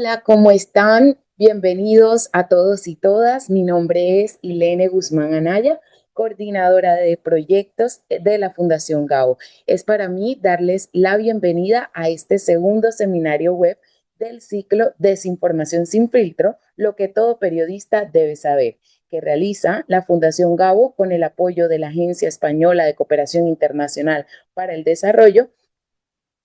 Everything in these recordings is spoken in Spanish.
Hola, ¿cómo están? Bienvenidos a todos y todas. Mi nombre es Ilene Guzmán Anaya, coordinadora de proyectos de la Fundación Gabo. Es para mí darles la bienvenida a este segundo seminario web del ciclo Desinformación sin filtro, lo que todo periodista debe saber, que realiza la Fundación Gabo con el apoyo de la Agencia Española de Cooperación Internacional para el Desarrollo,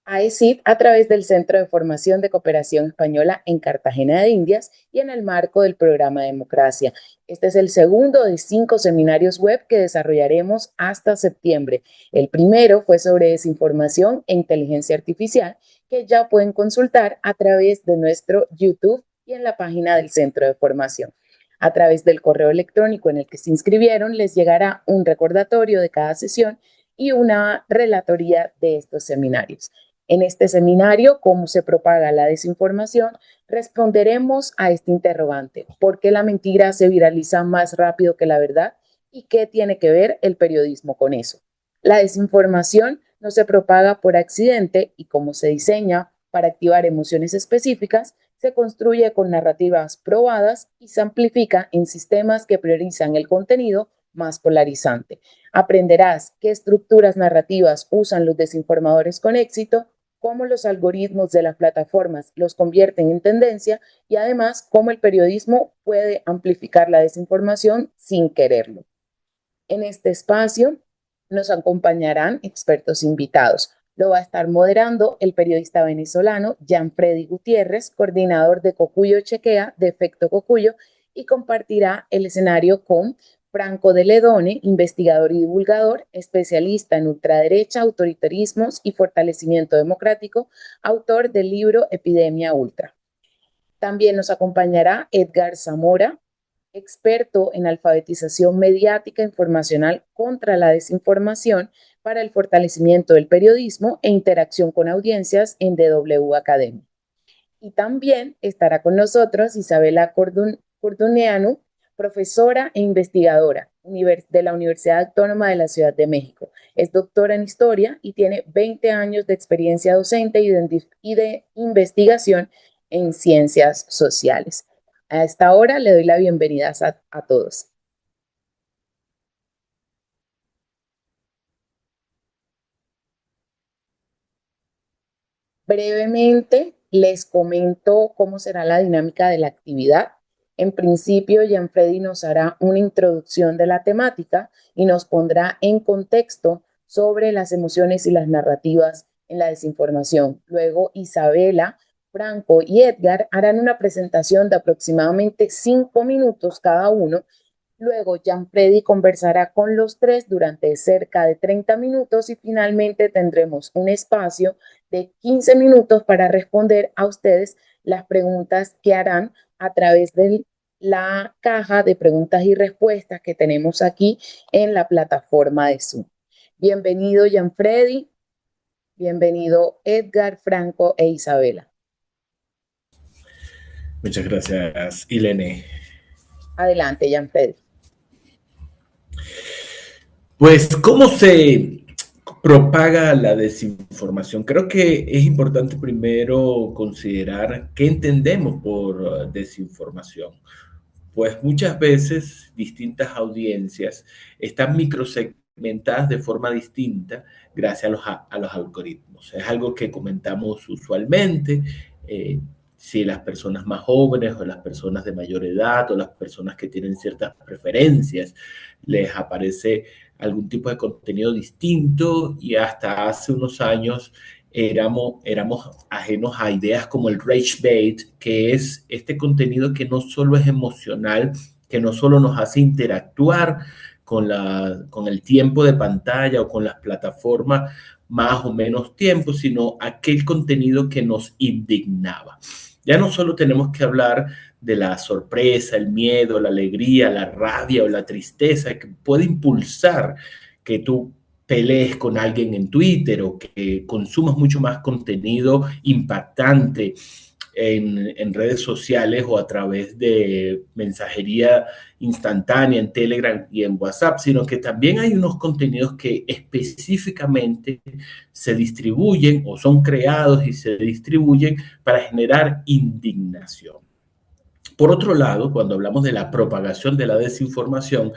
AECID, a través del Centro de Formación de Cooperación Española en Cartagena de Indias y en el marco del programa Democracia. Este es el segundo de 5 seminarios web que desarrollaremos hasta septiembre. El primero fue sobre desinformación e inteligencia artificial, que ya pueden consultar a través de nuestro YouTube y en la página del Centro de Formación. A través del correo electrónico en el que se inscribieron, les llegará un recordatorio de cada sesión y una relatoría de estos seminarios. En este seminario, ¿cómo se propaga la desinformación?, responderemos a este interrogante: ¿por qué la mentira se viraliza más rápido que la verdad? ¿Y qué tiene que ver el periodismo con eso? La desinformación no se propaga por accidente y, como se diseña para activar emociones específicas, se construye con narrativas probadas y se amplifica en sistemas que priorizan el contenido más polarizante. Aprenderás qué estructuras narrativas usan los desinformadores con éxito, cómo los algoritmos de las plataformas los convierten en tendencia y además cómo el periodismo puede amplificar la desinformación sin quererlo. En este espacio nos acompañarán expertos invitados. Lo va a estar moderando el periodista venezolano Gianfredi Gutiérrez, coordinador de Cocuyo Chequea, de Efecto Cocuyo, y compartirá el escenario con Franco de Ledone, investigador y divulgador, especialista en ultraderecha, autoritarismos y fortalecimiento democrático, autor del libro Epidemia Ultra. También nos acompañará Edgar Zamora, experto en alfabetización mediática informacional contra la desinformación para el fortalecimiento del periodismo e interacción con audiencias en DW Academy. Y también estará con nosotros Isabela Corduneanu, profesora e investigadora de la Universidad Autónoma de la Ciudad de México. Es doctora en historia y tiene 20 años de experiencia docente y de investigación en ciencias sociales. A esta hora le doy la bienvenida a todos. Brevemente les comento cómo será la dinámica de la actividad. En principio, Gianfredi nos hará una introducción de la temática y nos pondrá en contexto sobre las emociones y las narrativas en la desinformación. Luego, Isabela, Franco y Edgar harán una presentación de aproximadamente 5 minutos cada uno. Luego, Gianfredi conversará con los tres durante cerca de 30 minutos y finalmente tendremos un espacio de 15 minutos para responder a ustedes las preguntas que harán a través de la caja de preguntas y respuestas que tenemos aquí en la plataforma de Zoom. Bienvenido, Gianfredi. Bienvenido, Edgar, Franco e Isabela. Muchas gracias, Ilene. Adelante, Gianfredi. Pues, ¿cómo se propaga la desinformación? Creo que es importante primero considerar qué entendemos por desinformación. Pues muchas veces distintas audiencias están microsegmentadas de forma distinta gracias a los algoritmos. Es algo que comentamos usualmente. Si las personas más jóvenes o las personas de mayor edad o las personas que tienen ciertas preferencias les aparece algún tipo de contenido distinto, y hasta hace unos años éramos ajenos a ideas como el rage bait, que es este contenido que no solo es emocional, que no solo nos hace interactuar con el tiempo de pantalla o con las plataformas más o menos tiempo, sino aquel contenido que nos indignaba. Ya no solo tenemos que hablar de la sorpresa, el miedo, la alegría, la rabia o la tristeza que puede impulsar que tú pelees con alguien en Twitter o que consumas mucho más contenido impactante en redes sociales o a través de mensajería instantánea en Telegram y en WhatsApp, sino que también hay unos contenidos que específicamente se distribuyen o son creados y se distribuyen para generar indignación. Por otro lado, cuando hablamos de la propagación de la desinformación,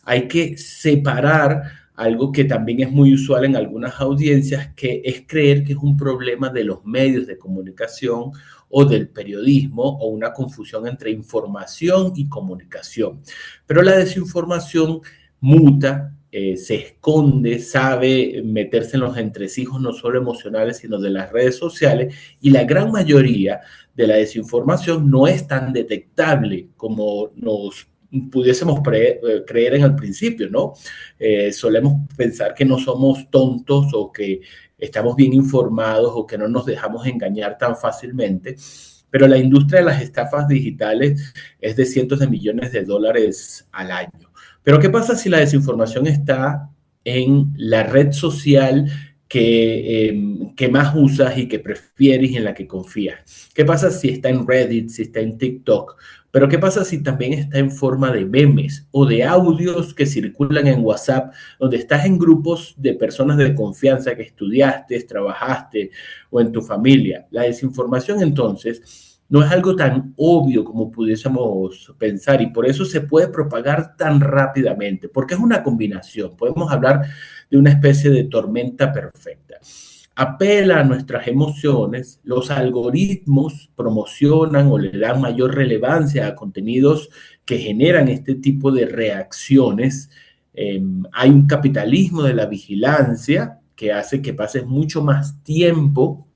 hay que separar algo que también es muy usual en algunas audiencias, que es creer que es un problema de los medios de comunicación o del periodismo o una confusión entre información y comunicación. Pero la desinformación muta, se esconde, sabe meterse en los entresijos no solo emocionales, sino de las redes sociales, y la gran mayoría de la desinformación no es tan detectable como nos pudiésemos creer en el principio, ¿no? Solemos pensar que no somos tontos o que estamos bien informados o que no nos dejamos engañar tan fácilmente, pero la industria de las estafas digitales es de cientos de millones de dólares al año. Pero ¿qué pasa si la desinformación está en la red social que más usas y que prefieres y en la que confías? ¿Qué pasa si está en Reddit, si está en TikTok? Pero ¿qué pasa si también está en forma de memes o de audios que circulan en WhatsApp, donde estás en grupos de personas de confianza que estudiaste, trabajaste o en tu familia? La desinformación entonces no es algo tan obvio como pudiésemos pensar, y por eso se puede propagar tan rápidamente, porque es una combinación. Podemos hablar de una especie de tormenta perfecta. Apela a nuestras emociones, los algoritmos promocionan o le dan mayor relevancia a contenidos que generan este tipo de reacciones. Hay un capitalismo de la vigilancia que hace que pases mucho más tiempo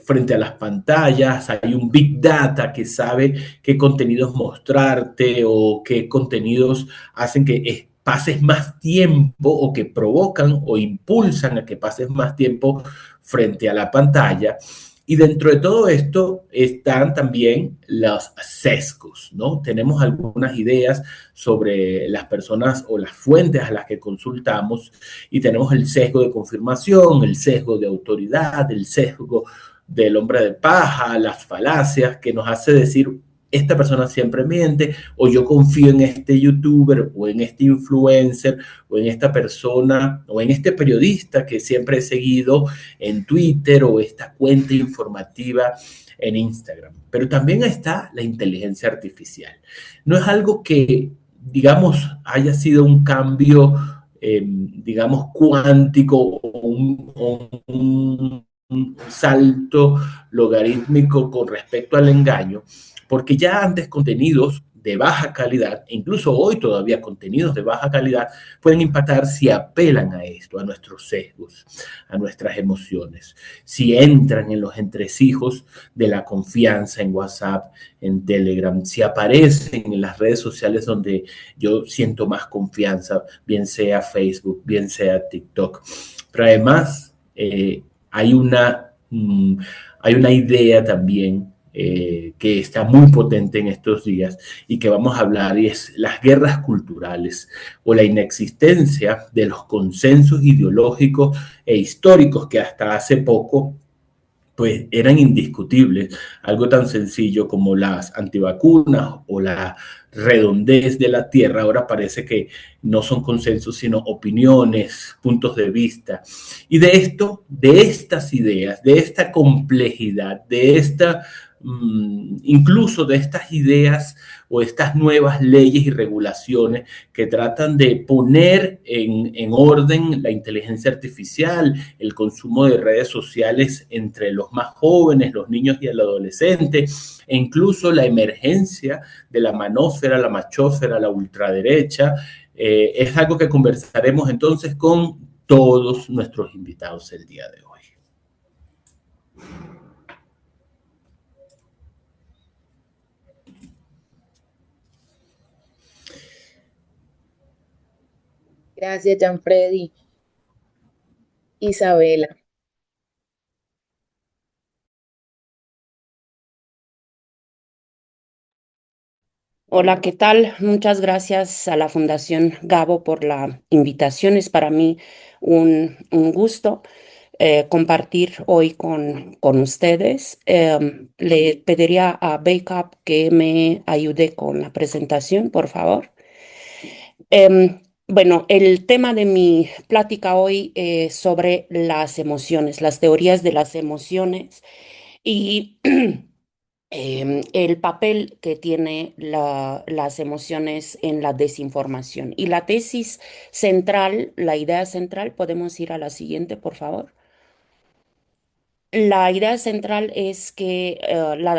frente a las pantallas. Hay un big data que sabe qué contenidos mostrarte o qué contenidos hacen que pases más tiempo o que provocan o impulsan a que pases más tiempo frente a la pantalla. Y dentro de todo esto están también los sesgos, ¿no? Tenemos algunas ideas sobre las personas o las fuentes a las que consultamos, y tenemos el sesgo de confirmación, el sesgo de autoridad, el sesgo del hombre de paja, las falacias que nos hace decir: esta persona siempre miente, o yo confío en este youtuber o en este influencer o en esta persona o en este periodista que siempre he seguido en Twitter o esta cuenta informativa en Instagram. Pero también está la inteligencia artificial. No es algo que, digamos, haya sido un cambio, digamos, cuántico o un salto logarítmico con respecto al engaño, porque ya antes contenidos de baja calidad, e incluso hoy todavía contenidos de baja calidad, pueden impactar si apelan a esto, a nuestros sesgos, a nuestras emociones, si entran en los entresijos de la confianza en WhatsApp, en Telegram, si aparecen en las redes sociales donde yo siento más confianza, bien sea Facebook, bien sea TikTok. Pero además, hay una idea también, que está muy potente en estos días y que vamos a hablar, y es las guerras culturales o la inexistencia de los consensos ideológicos e históricos que hasta hace poco pues eran indiscutibles. Algo tan sencillo como las antivacunas o la redondez de la Tierra ahora parece que no son consensos, sino opiniones, puntos de vista. Y de esto, de estas ideas, de esta complejidad, de esta, incluso de estas ideas o estas nuevas leyes y regulaciones que tratan de poner en orden la inteligencia artificial, el consumo de redes sociales entre los más jóvenes, los niños y el adolescente, e incluso la emergencia de la manósfera, la machósfera, la ultraderecha. Es algo que conversaremos entonces con todos nuestros invitados el día de hoy. Gracias, Gianfredi. Isabela. Hola, ¿qué tal? Muchas gracias a la Fundación Gabo por la invitación. Es para mí un gusto. compartir hoy con ustedes. Le pediría a Backup que me ayude con la presentación, por favor. Bueno, el tema de mi plática hoy es sobre las emociones, las teorías de las emociones y el papel que tiene las emociones en la desinformación. Y la tesis central, la idea central, podemos ir a la siguiente, por favor. La idea central es que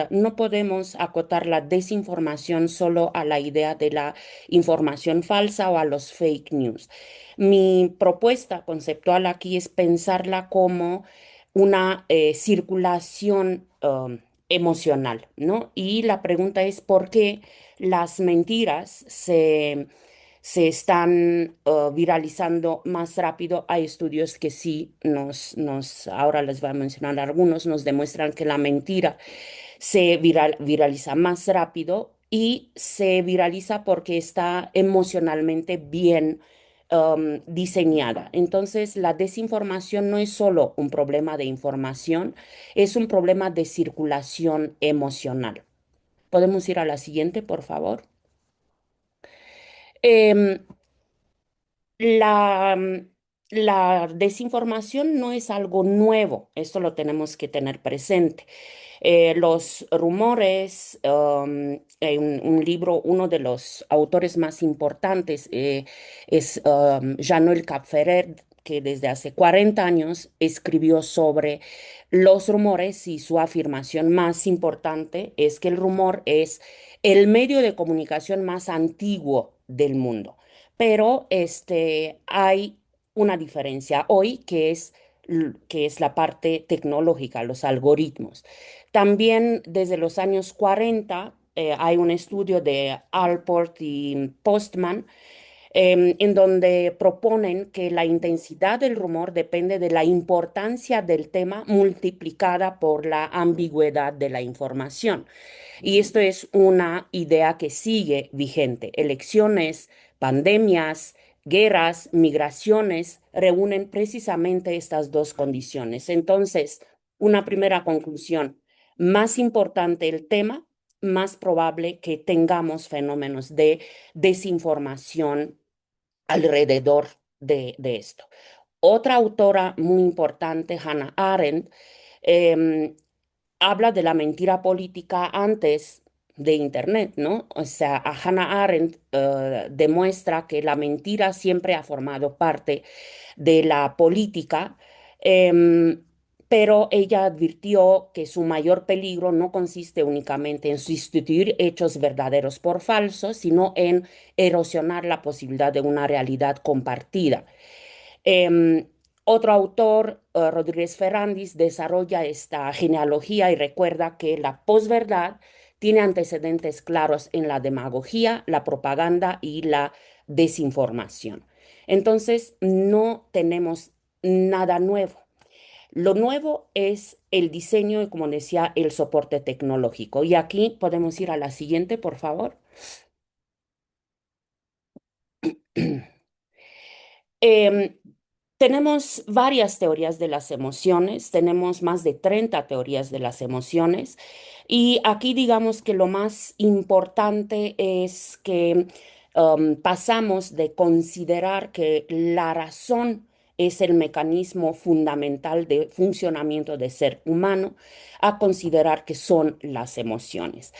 no podemos acotar la desinformación solo a la idea de la información falsa o a los fake news. Mi propuesta conceptual aquí es pensarla como una circulación emocional, ¿no? Y la pregunta es por qué las mentiras se están viralizando más rápido. Hay estudios que sí ahora les voy a mencionar algunos, nos demuestran que la mentira se viraliza más rápido y se viraliza porque está emocionalmente bien diseñada. Entonces, la desinformación no es solo un problema de información, es un problema de circulación emocional. Podemos ir a la siguiente, por favor. Em, La, mm, la desinformación no es algo nuevo, esto lo tenemos que tener presente. Los rumores, en un libro, uno de los autores más importantes es Jean-Noël Capferrer, que desde hace 40 años escribió sobre los rumores y su afirmación más importante es que el rumor es el medio de comunicación más antiguo del mundo. Pero hay una diferencia hoy que es la parte tecnológica, los algoritmos. También desde los años 40 hay un estudio de Alport y Postman en donde proponen que la intensidad del rumor depende de la importancia del tema multiplicada por la ambigüedad de la información. Y esto es una idea que sigue vigente. Elecciones, pandemias, guerras, migraciones reúnen precisamente estas dos condiciones. Entonces, una primera conclusión, más importante el tema, más probable que tengamos fenómenos de desinformación alrededor de esto. Otra autora muy importante, Hannah Arendt, em, habla de la mentira política antes de Internet, ¿no? O sea, a Hannah Arendt demuestra que la mentira siempre ha formado parte de la política, em, pero ella advirtió que su mayor peligro no consiste únicamente en sustituir hechos verdaderos por falsos, sino en erosionar la posibilidad de una realidad compartida. Em, Otro autor, Rodríguez Ferrandis, desarrolla esta genealogía y recuerda que la posverdad tiene antecedentes claros en la demagogía, la propaganda y la desinformación. Entonces, no tenemos nada nuevo. Lo nuevo es el diseño y, como decía, el soporte tecnológico. Y aquí podemos ir a la siguiente, por favor. Em, Tenemos varias teorías de las emociones, tenemos más de 30 teorías de las emociones y aquí digamos que lo más importante es que pasamos de considerar que la razón es el mecanismo fundamental de funcionamiento del ser humano a considerar que son las emociones.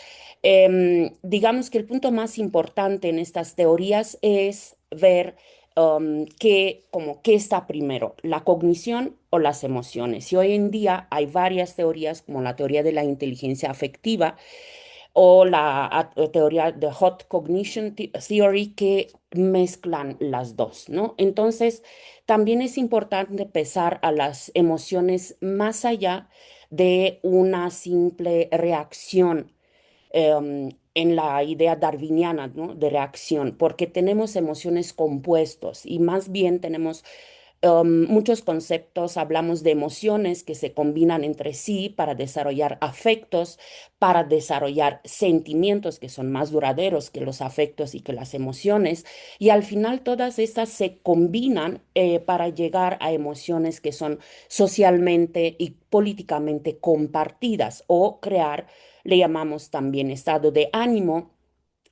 Digamos que el punto más importante en estas teorías es ver qué está primero, la cognición o las emociones. Y hoy en día hay varias teorías, como la teoría de la inteligencia afectiva o la teoría de Hot Cognition Theory, que mezclan las dos, ¿no? Entonces, también es importante pensar a las emociones más allá de una simple reacción en la idea darwiniana, ¿no? De reacción, porque tenemos emociones compuestos y más bien tenemos Muchos conceptos hablamos de emociones que se combinan entre sí para desarrollar afectos, para desarrollar sentimientos que son más duraderos que los afectos y que las emociones. Y al final todas estas se combinan para llegar a emociones que son socialmente y políticamente compartidas o crear, le llamamos también estado de ánimo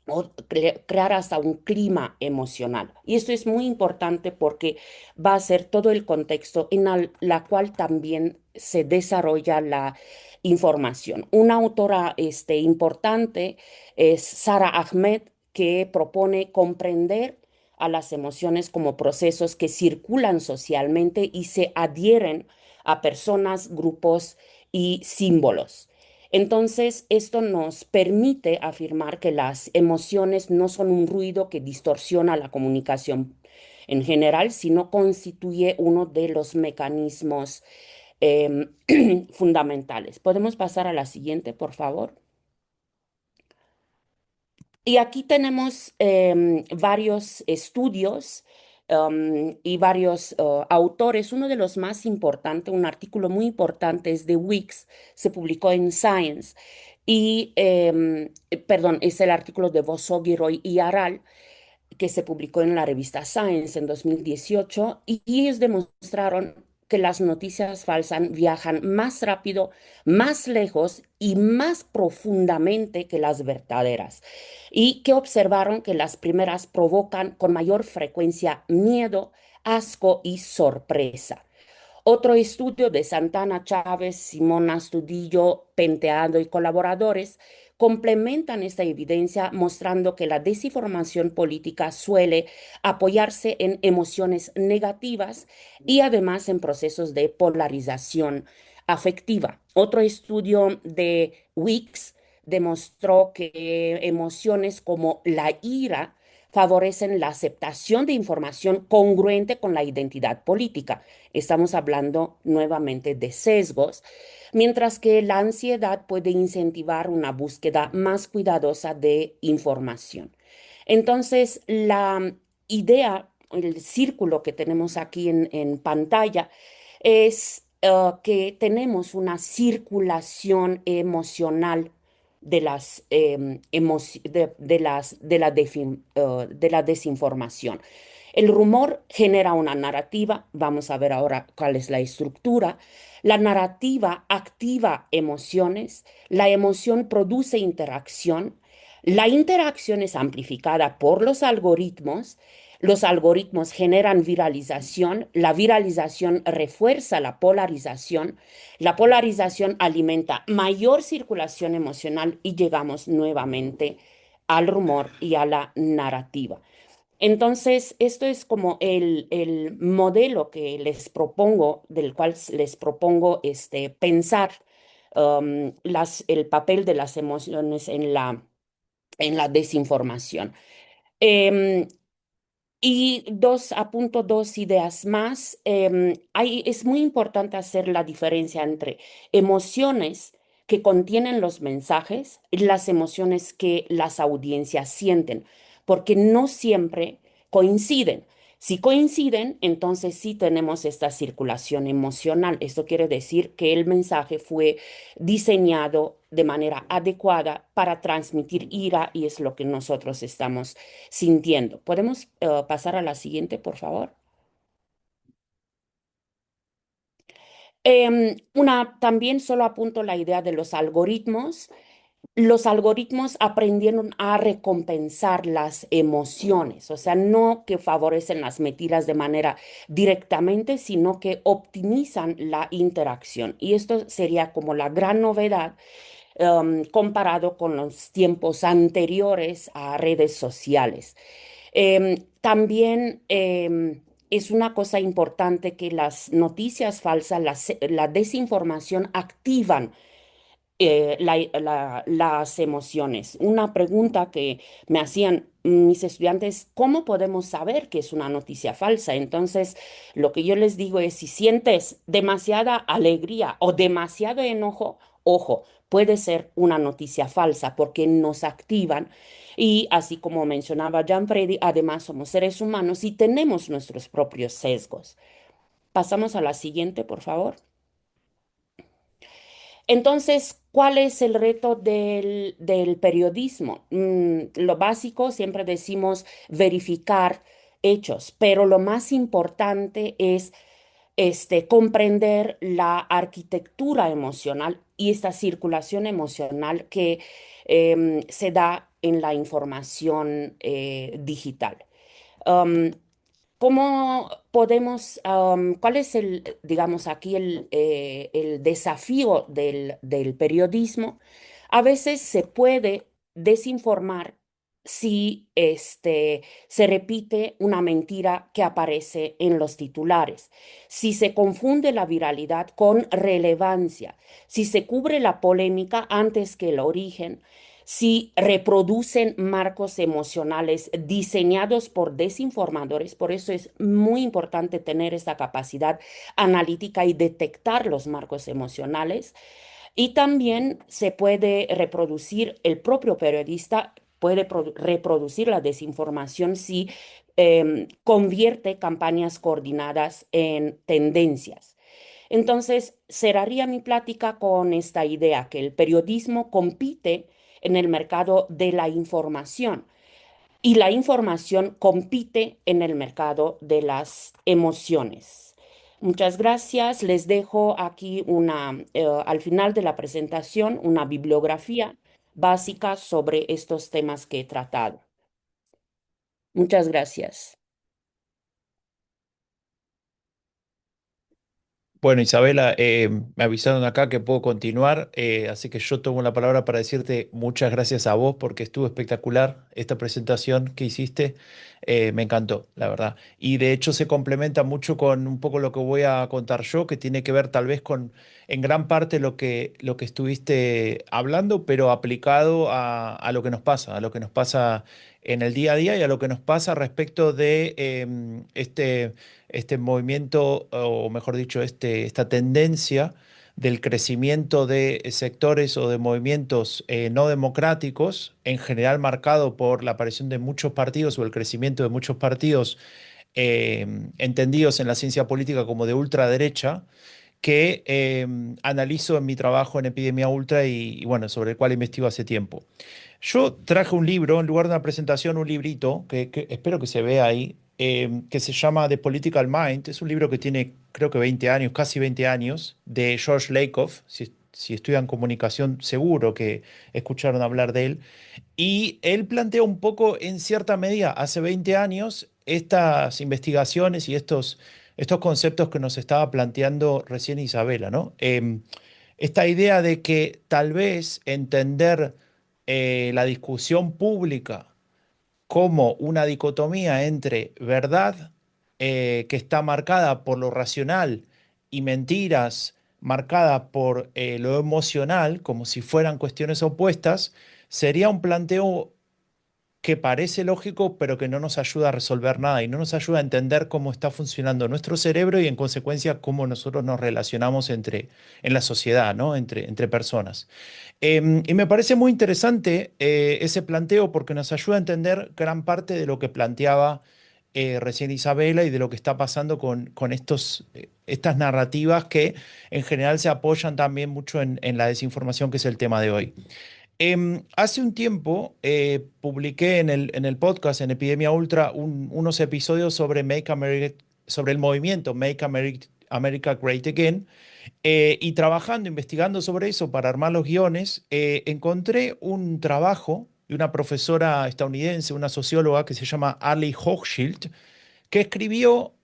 o crear hasta un clima emocional. Y esto es muy importante porque va a ser todo el contexto en la cual también se desarrolla la información. Una autora importante es Sara Ahmed, que propone comprender a las emociones como procesos que circulan socialmente y se adhieren a personas, grupos y símbolos. Entonces, esto nos permite afirmar que las emociones no son un ruido que distorsiona la comunicación en general, sino constituye uno de los mecanismos em, fundamentales. ¿Podemos pasar a la siguiente, por favor? Y aquí tenemos varios estudios y varios autores. Uno de los más importantes, un artículo muy importante es de Weeks, se publicó en Science. Y, perdón, es el artículo de Vossoughi y Aral, que se publicó en la revista Science en 2018, y ellos demostraron que las noticias falsas viajan más rápido, más lejos y más profundamente que las verdaderas, y que observaron que las primeras provocan con mayor frecuencia miedo, asco y sorpresa. Otro estudio de Santana Chávez, Simón Astudillo, Penteado y colaboradores complementan esta evidencia mostrando que la desinformación política suele apoyarse en emociones negativas y además en procesos de polarización afectiva. Otro estudio de Weeks demostró que emociones como la ira favorecen la aceptación de información congruente con la identidad política. Estamos hablando nuevamente de sesgos, mientras que la ansiedad puede incentivar una búsqueda más cuidadosa de información. Entonces, la idea, el círculo que tenemos aquí en pantalla, es que tenemos una circulación emocional de las, de la desinformación. El rumor genera una narrativa, vamos a ver ahora cuál es la estructura. La narrativa activa emociones, la emoción produce interacción, la interacción es amplificada por los algoritmos generan viralización, la viralización refuerza la polarización alimenta mayor circulación emocional y llegamos nuevamente al rumor y a la narrativa. Entonces, esto es como el modelo que les propongo, del cual les propongo pensar el papel de las emociones en la desinformación. Em, y apunto dos ideas más. Es muy importante hacer la diferencia entre emociones que contienen los mensajes y las emociones que las audiencias sienten, porque no siempre coinciden. Si coinciden, entonces sí tenemos esta circulación emocional. Esto quiere decir que el mensaje fue diseñado de manera adecuada para transmitir ira y es lo que nosotros estamos sintiendo. ¿Podemos pasar a la siguiente, por favor? También solo apunto la idea de los algoritmos. Los algoritmos aprendieron a recompensar las emociones, o sea, no que favorecen las mentiras de manera directamente, sino que optimizan la interacción. Y esto sería como la gran novedad comparado con los tiempos anteriores a redes sociales. También es una cosa importante que las noticias falsas, la desinformación activan las emociones. Una pregunta que me hacían mis estudiantes, ¿cómo podemos saber que es una noticia falsa? Entonces, lo que yo les digo es, si sientes demasiada alegría o demasiado enojo, ojo, puede ser una noticia falsa porque nos activan. Y así como mencionaba Freddy, además somos seres humanos y tenemos nuestros propios sesgos. Pasamos a la siguiente, por favor. Entonces, ¿cuál es el reto del periodismo? Lo básico, siempre decimos verificar hechos, pero lo más importante es comprender la arquitectura emocional y esta circulación emocional que se da en la información digital. Um, ¿Cómo podemos, cuál es digamos, aquí el desafío del periodismo? A veces se puede desinformar si se repite una mentira que aparece en los titulares, si se confunde la viralidad con relevancia, si se cubre la polémica antes que el origen, si reproducen marcos emocionales diseñados por desinformadores. Por eso es muy importante tener esta capacidad analítica y detectar los marcos emocionales. Y también se puede reproducir, el propio periodista puede reproducir la desinformación si convierte campañas coordinadas en tendencias. Entonces, cerraría mi plática con esta idea, que el periodismo compite en el mercado de la información y la información compite en el mercado de las emociones. Muchas gracias. Les dejo aquí al final de la presentación, una bibliografía básica sobre estos temas que he tratado. Muchas gracias. Bueno, Isabela, me avisaron acá que puedo continuar, así que yo tomo la palabra para decirte muchas gracias a vos porque estuvo espectacular esta presentación que hiciste, me encantó, la verdad. Y de hecho se complementa mucho con un poco lo que voy a contar yo, que tiene que ver tal vez con en gran parte lo que estuviste hablando, pero aplicado a lo que nos pasa, a lo que nos pasa en el día a día y a lo que nos pasa respecto de este movimiento, o mejor dicho, esta tendencia del crecimiento de sectores o de movimientos no democráticos, en general marcado por la aparición de muchos partidos o el crecimiento de muchos partidos entendidos en la ciencia política como de ultraderecha, que analizo en mi trabajo en Epidemia Ultra y bueno, sobre el cual investigo hace tiempo. Yo traje un libro, en lugar de una presentación, un librito, que espero que se vea ahí, que se llama The Political Mind. Es un libro que tiene, creo que 20 años, casi 20 años, de George Lakoff. Si estudian comunicación, seguro que escucharon hablar de él. Y él plantea un poco, en cierta medida, hace 20 años, estas investigaciones y estos conceptos que nos estaba planteando recién Isabela, ¿no? Esta idea de que tal vez entender la discusión pública como una dicotomía entre verdad que está marcada por lo racional y mentiras marcada por lo emocional, como si fueran cuestiones opuestas, sería un planteo que parece lógico, pero que no nos ayuda a resolver nada y no nos ayuda a entender cómo está funcionando nuestro cerebro y en consecuencia cómo nosotros nos relacionamos en la sociedad, ¿no? Entre personas. Y me parece muy interesante ese planteo porque nos ayuda a entender gran parte de lo que planteaba recién Isabela y de lo que está pasando con estas narrativas que en general se apoyan también mucho en la desinformación, que es el tema de hoy. Hace un tiempo publiqué en el podcast, en Epidemia Ultra, unos episodios sobre el movimiento America Great Again. Y trabajando, investigando sobre eso para armar los guiones, encontré un trabajo de una profesora estadounidense, una socióloga que se llama Ali Hochschild, que escribió,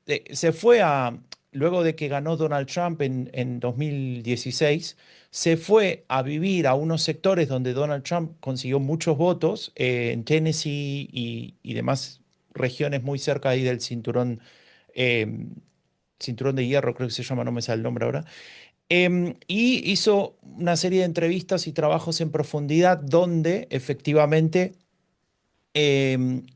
luego de que ganó Donald Trump en 2016, se fue a vivir a unos sectores donde Donald Trump consiguió muchos votos, en Tennessee y demás regiones muy cerca ahí del eh, cinturón de hierro, creo que se llama, no me sale el nombre ahora. Y hizo una serie de entrevistas y trabajos en profundidad donde efectivamente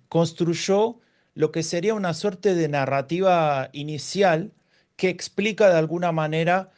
construyó lo que sería una suerte de narrativa inicial que explica de alguna manera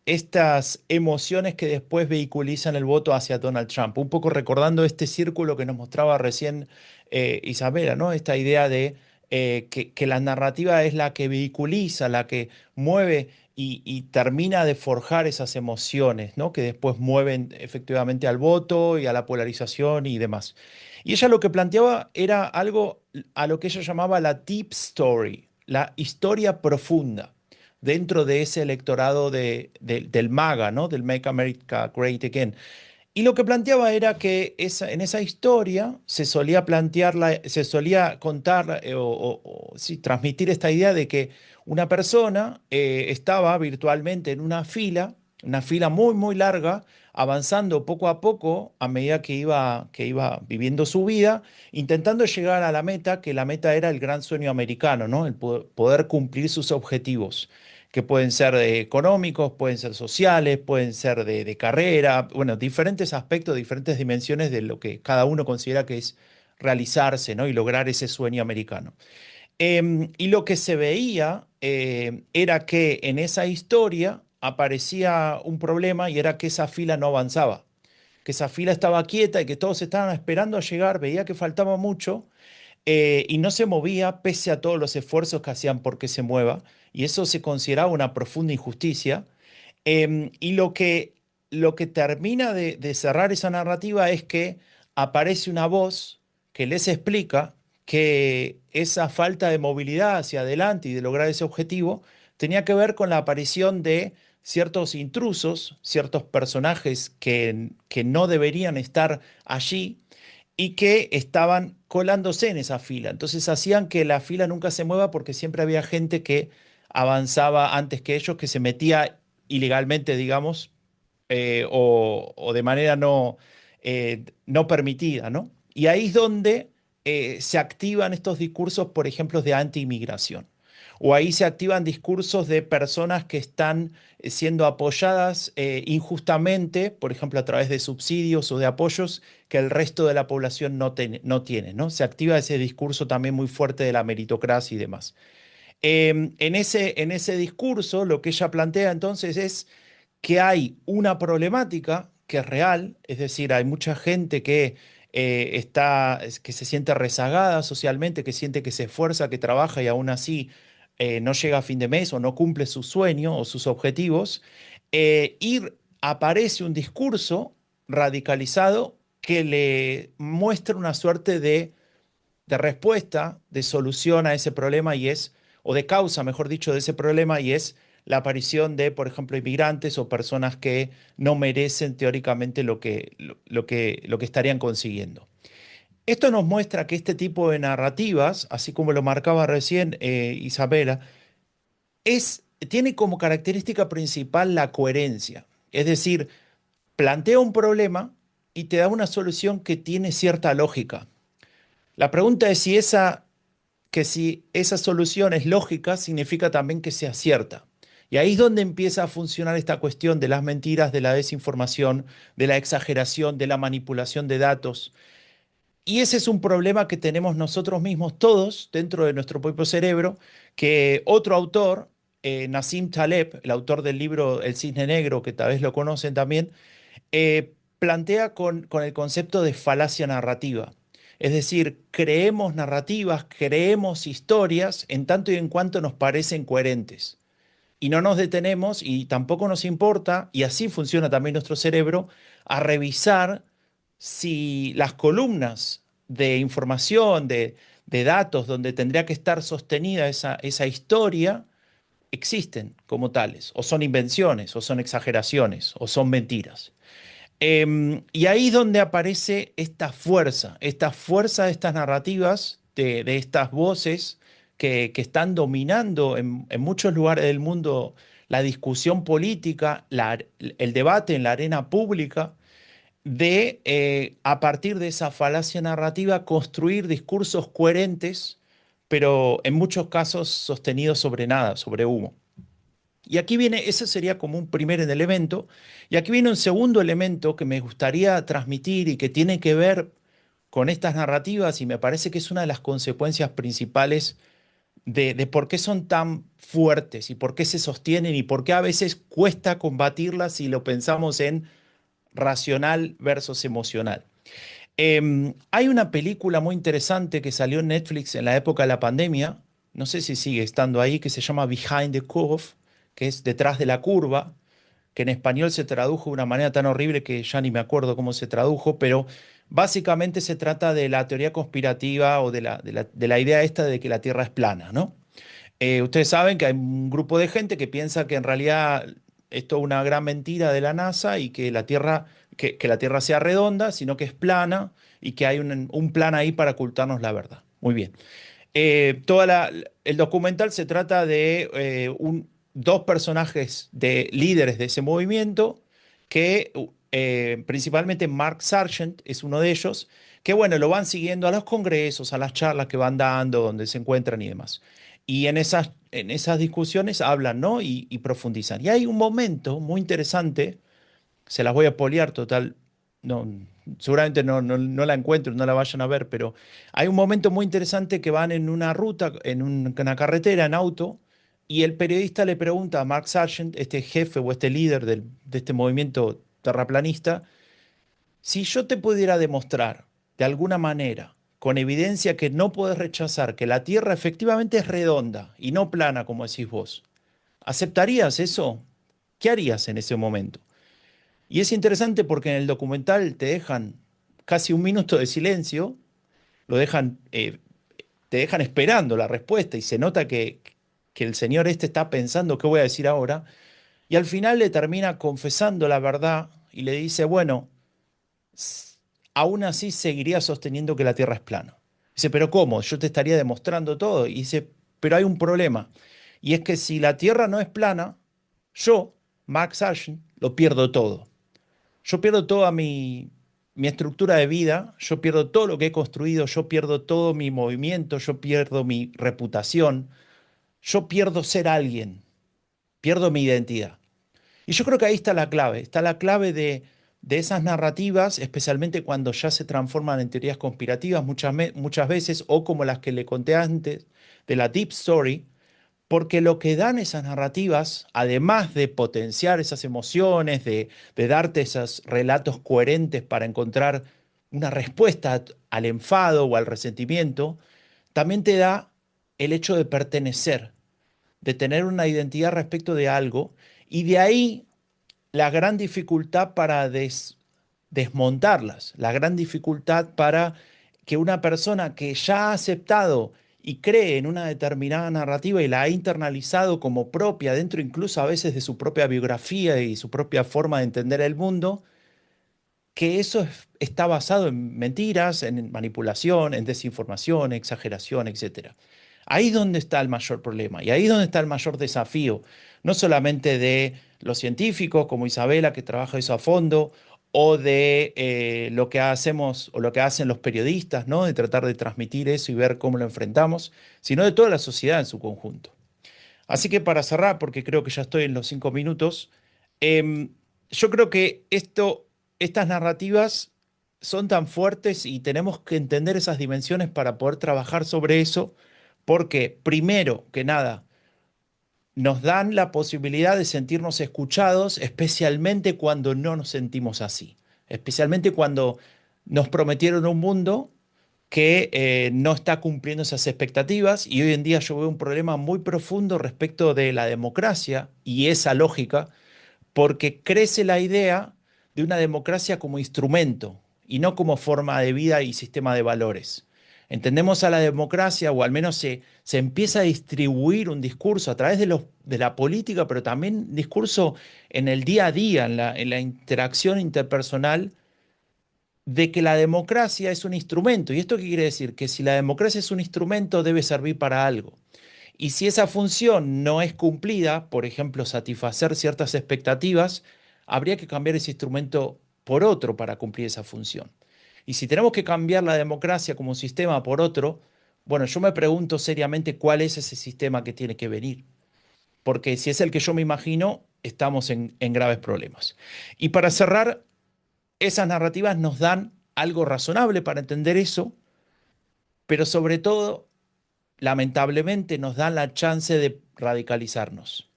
estas emociones que después vehiculizan el voto hacia Donald Trump. Un poco recordando este círculo que nos mostraba recién Isabela, ¿no? Esta idea de que la narrativa es la que vehiculiza, la que mueve y termina de forjar esas emociones, ¿no? Que después mueven efectivamente al voto y a la polarización y demás. Y ella lo que planteaba era algo a lo que ella llamaba la deep story, la historia profunda dentro de ese electorado del MAGA, ¿no? Del Make America Great Again. Y lo que planteaba era que en esa historia se solía se solía contar sí, transmitir esta idea de que una persona estaba virtualmente en una fila muy, muy larga, avanzando poco a poco a medida que iba viviendo su vida, intentando llegar a la meta, que la meta era el gran sueño americano, ¿no? El poder cumplir sus objetivos que pueden ser económicos, pueden ser sociales, pueden ser de carrera, bueno, diferentes aspectos, diferentes dimensiones de lo que cada uno considera que es realizarse, ¿no? Y lograr ese sueño americano. Y lo que se veía era que en esa historia aparecía un problema y era que esa fila no avanzaba, que esa fila estaba quieta y que todos estaban esperando a llegar, veía que faltaba mucho y no se movía pese a todos los esfuerzos que hacían por que se mueva, y eso se consideraba una profunda injusticia. Y lo que termina de cerrar esa narrativa es que aparece una voz que les explica que esa falta de movilidad hacia adelante y de lograr ese objetivo tenía que ver con la aparición de ciertos intrusos, ciertos personajes que no deberían estar allí y que estaban colándose en esa fila. Entonces hacían que la fila nunca se mueva porque siempre había gente que avanzaba antes que ellos, que se metía ilegalmente, digamos, o de manera no permitida, ¿no? Y ahí es donde se activan estos discursos, por ejemplo, de anti-inmigración. O ahí se activan discursos de personas que están siendo apoyadas injustamente, por ejemplo, a través de subsidios o de apoyos que el resto de la población no tiene, ¿no? Se activa ese discurso también muy fuerte de la meritocracia y demás. En ese discurso, lo que ella plantea entonces es que hay una problemática que es real, es decir, hay mucha gente que se siente rezagada socialmente, que siente que se esfuerza, que trabaja y aún así no llega a fin de mes o no cumple su sueño o sus objetivos, y aparece un discurso radicalizado que le muestra una suerte de respuesta, de solución a ese problema o de causa, mejor dicho, de ese problema, y es la aparición de, por ejemplo, inmigrantes o personas que no merecen teóricamente lo que estarían consiguiendo. Esto nos muestra que este tipo de narrativas, así como lo marcaba recién Isabela, tiene como característica principal la coherencia. Es decir, plantea un problema y te da una solución que tiene cierta lógica. La pregunta es que si esa solución es lógica, significa también que sea cierta. Y ahí es donde empieza a funcionar esta cuestión de las mentiras, de la desinformación, de la exageración, de la manipulación de datos. Y ese es un problema que tenemos nosotros mismos todos dentro de nuestro propio cerebro, que otro autor, Nassim Taleb, el autor del libro El Cisne Negro, que tal vez lo conocen también, plantea con el concepto de falacia narrativa. Es decir, creemos narrativas, creemos historias en tanto y en cuanto nos parecen coherentes. Y no nos detenemos y tampoco nos importa, y así funciona también nuestro cerebro, a revisar si las columnas de información, de datos, donde tendría que estar sostenida esa historia, existen como tales, o son invenciones, o son exageraciones, o son mentiras. Y ahí es donde aparece esta fuerza de estas narrativas, de estas voces que están dominando en muchos lugares del mundo la discusión política, el debate en la arena pública, a partir de esa falacia narrativa, construir discursos coherentes, pero en muchos casos sostenidos sobre nada, sobre humo. Y aquí viene, ese sería como un primer elemento, y aquí viene un segundo elemento que me gustaría transmitir y que tiene que ver con estas narrativas, y me parece que es una de las consecuencias principales de por qué son tan fuertes y por qué se sostienen y por qué a veces cuesta combatirlas si lo pensamos en racional versus emocional. Hay una película muy interesante que salió en Netflix en la época de la pandemia, no sé si sigue estando ahí, que se llama Behind the Curve, que es Detrás de la curva, que en español se tradujo de una manera tan horrible que ya ni me acuerdo cómo se tradujo, pero básicamente se trata de la teoría conspirativa o de la idea esta de que la Tierra es plana, ¿no? Ustedes saben que hay un grupo de gente que piensa que en realidad esto es una gran mentira de la NASA y que que la Tierra sea redonda, sino que es plana y que hay un plan ahí para ocultarnos la verdad. Muy bien. El documental se trata de dos personajes líderes de ese movimiento, que principalmente Mark Sargent es uno de ellos, que bueno, lo van siguiendo a los congresos, a las charlas que van dando, donde se encuentran y demás. Y en esas discusiones hablan, ¿no? Y profundizan. Y hay un momento muy interesante, se las voy a poliar total, no, seguramente no la encuentro, no la vayan a ver, pero hay un momento muy interesante que van en una ruta, una carretera, en auto, y el periodista le pregunta a Mark Sargent, este jefe o este líder de este movimiento terraplanista, si yo te pudiera demostrar de alguna manera, con evidencia que no puedes rechazar, que la Tierra efectivamente es redonda y no plana, como decís vos, ¿aceptarías eso? ¿Qué harías en ese momento? Y es interesante porque en el documental te dejan casi un minuto de silencio, lo dejan, te dejan esperando la respuesta y se nota que el señor este está pensando qué voy a decir ahora, y al final le termina confesando la verdad y le dice, bueno, aún así seguiría sosteniendo que la Tierra es plana. Dice, pero ¿cómo? Yo te estaría demostrando todo. Y dice, pero hay un problema. Y es que si la Tierra no es plana, yo, Mark Sargent, lo pierdo todo. Yo pierdo toda mi estructura de vida, yo pierdo todo lo que he construido, yo pierdo todo mi movimiento, yo pierdo mi reputación, yo pierdo ser alguien, pierdo mi identidad. Y yo creo que ahí está la clave de esas narrativas, especialmente cuando ya se transforman en teorías conspirativas muchas veces, o como las que le conté antes, de la Deep Story, porque lo que dan esas narrativas, además de potenciar esas emociones, de darte esos relatos coherentes para encontrar una respuesta al enfado o al resentimiento, también te da el hecho de pertenecer, de tener una identidad respecto de algo, y de ahí la gran dificultad para desmontarlas, la gran dificultad para que una persona que ya ha aceptado y cree en una determinada narrativa y la ha internalizado como propia, dentro incluso a veces de su propia biografía y su propia forma de entender el mundo, que eso está basado en mentiras, en manipulación, en desinformación, exageración, etcétera. Ahí es donde está el mayor problema y ahí es donde está el mayor desafío, no solamente de los científicos como Isabela, que trabaja eso a fondo, o de lo que hacemos o lo que hacen los periodistas, ¿no? De tratar de transmitir eso y ver cómo lo enfrentamos, sino de toda la sociedad en su conjunto. Así que para cerrar, porque creo que ya estoy en los 5 minutos, em, yo creo que estas narrativas son tan fuertes y tenemos que entender esas dimensiones para poder trabajar sobre eso, porque primero que nada, nos dan la posibilidad de sentirnos escuchados, especialmente cuando no nos sentimos así, especialmente cuando nos prometieron un mundo que no está cumpliendo esas expectativas, y hoy en día yo veo un problema muy profundo respecto de la democracia y esa lógica, porque crece la idea de una democracia como instrumento y no como forma de vida y sistema de valores. Entendemos a la democracia, o al menos se empieza a distribuir un discurso a través de la política, pero también discurso en el día a día, en la interacción interpersonal, de que la democracia es un instrumento. ¿Y esto qué quiere decir? Que si la democracia es un instrumento, debe servir para algo. Y si esa función no es cumplida, por ejemplo, satisfacer ciertas expectativas, habría que cambiar ese instrumento por otro para cumplir esa función. Y si tenemos que cambiar la democracia como sistema por otro, bueno, yo me pregunto seriamente cuál es ese sistema que tiene que venir. Porque si es el que yo me imagino, estamos en graves problemas. Y para cerrar, esas narrativas nos dan algo razonable para entender eso, pero sobre todo, lamentablemente, nos dan la chance de radicalizarnos,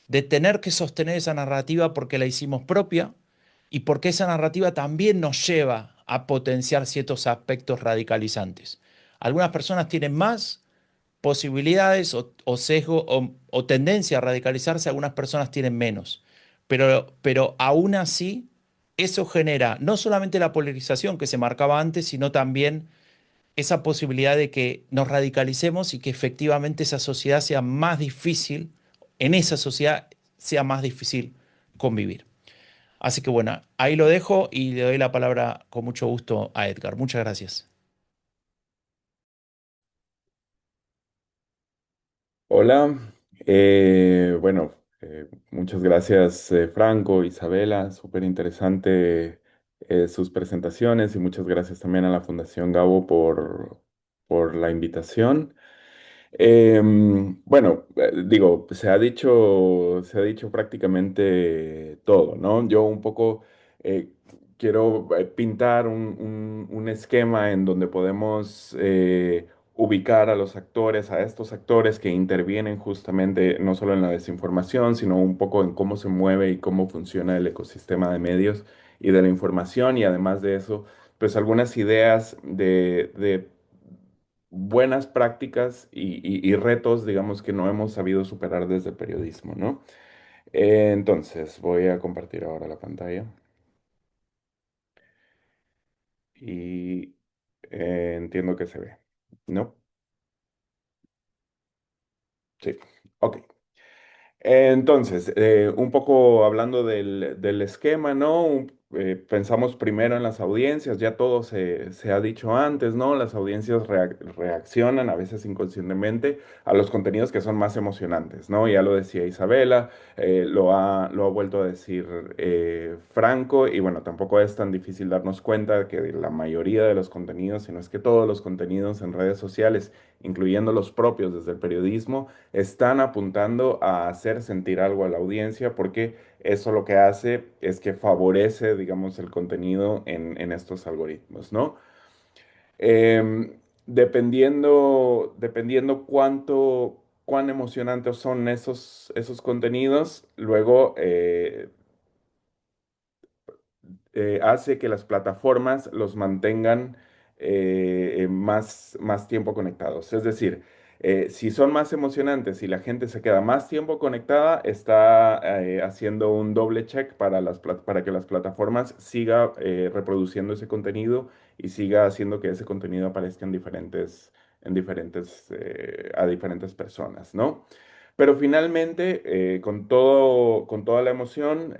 de tener que sostener esa narrativa porque la hicimos propia y porque esa narrativa también nos lleva a potenciar ciertos aspectos radicalizantes. Algunas personas tienen más posibilidades o sesgo o tendencia a radicalizarse, algunas personas tienen menos. Pero aún así, eso genera no solamente la polarización que se marcaba antes, sino también esa posibilidad de que nos radicalicemos y que efectivamente esa sociedad sea más difícil, en esa sociedad sea más difícil convivir. Así que bueno, ahí lo dejo y le doy la palabra con mucho gusto a Edgar. Muchas gracias. Hola, bueno, muchas gracias Franco, Isabela, súper interesante sus presentaciones y muchas gracias también a la Fundación Gabo por la invitación. Bueno, digo, se ha dicho prácticamente todo, ¿no? Yo un poco eh, quiero pintar un esquema en donde podemos ubicar a los actores, a estos actores que intervienen justamente no solo en la desinformación, sino un poco en cómo se mueve y cómo funciona el ecosistema de medios y de la información y además de eso, pues algunas ideas de buenas prácticas y retos, digamos, que no hemos sabido superar desde el periodismo, ¿no? Entonces, voy a compartir ahora la pantalla y entiendo que se ve, ¿no? Sí, ok. Entonces, un poco hablando del esquema, ¿no? Pensamos primero en las audiencias, ya todo se ha dicho antes, ¿no? Las audiencias reaccionan a veces inconscientemente a los contenidos que son más emocionantes, ¿no? Ya lo decía Isabela, lo ha vuelto a decir Franco, y bueno, tampoco es tan difícil darnos cuenta que la mayoría de los contenidos, si no es que todos los contenidos en redes sociales, incluyendo los propios desde el periodismo, están apuntando a hacer sentir algo a la audiencia porque eso lo que hace es que favorece, digamos, el contenido en estos algoritmos, ¿no? Dependiendo cuán emocionantes son esos contenidos, luego hace que las plataformas los mantengan más tiempo conectados. Es decir, si son más emocionantes y la gente se queda más tiempo conectada, está haciendo un doble check para que las plataformas siga reproduciendo ese contenido y siga haciendo que ese contenido aparezca a diferentes personas, ¿no? Pero finalmente, con toda la emoción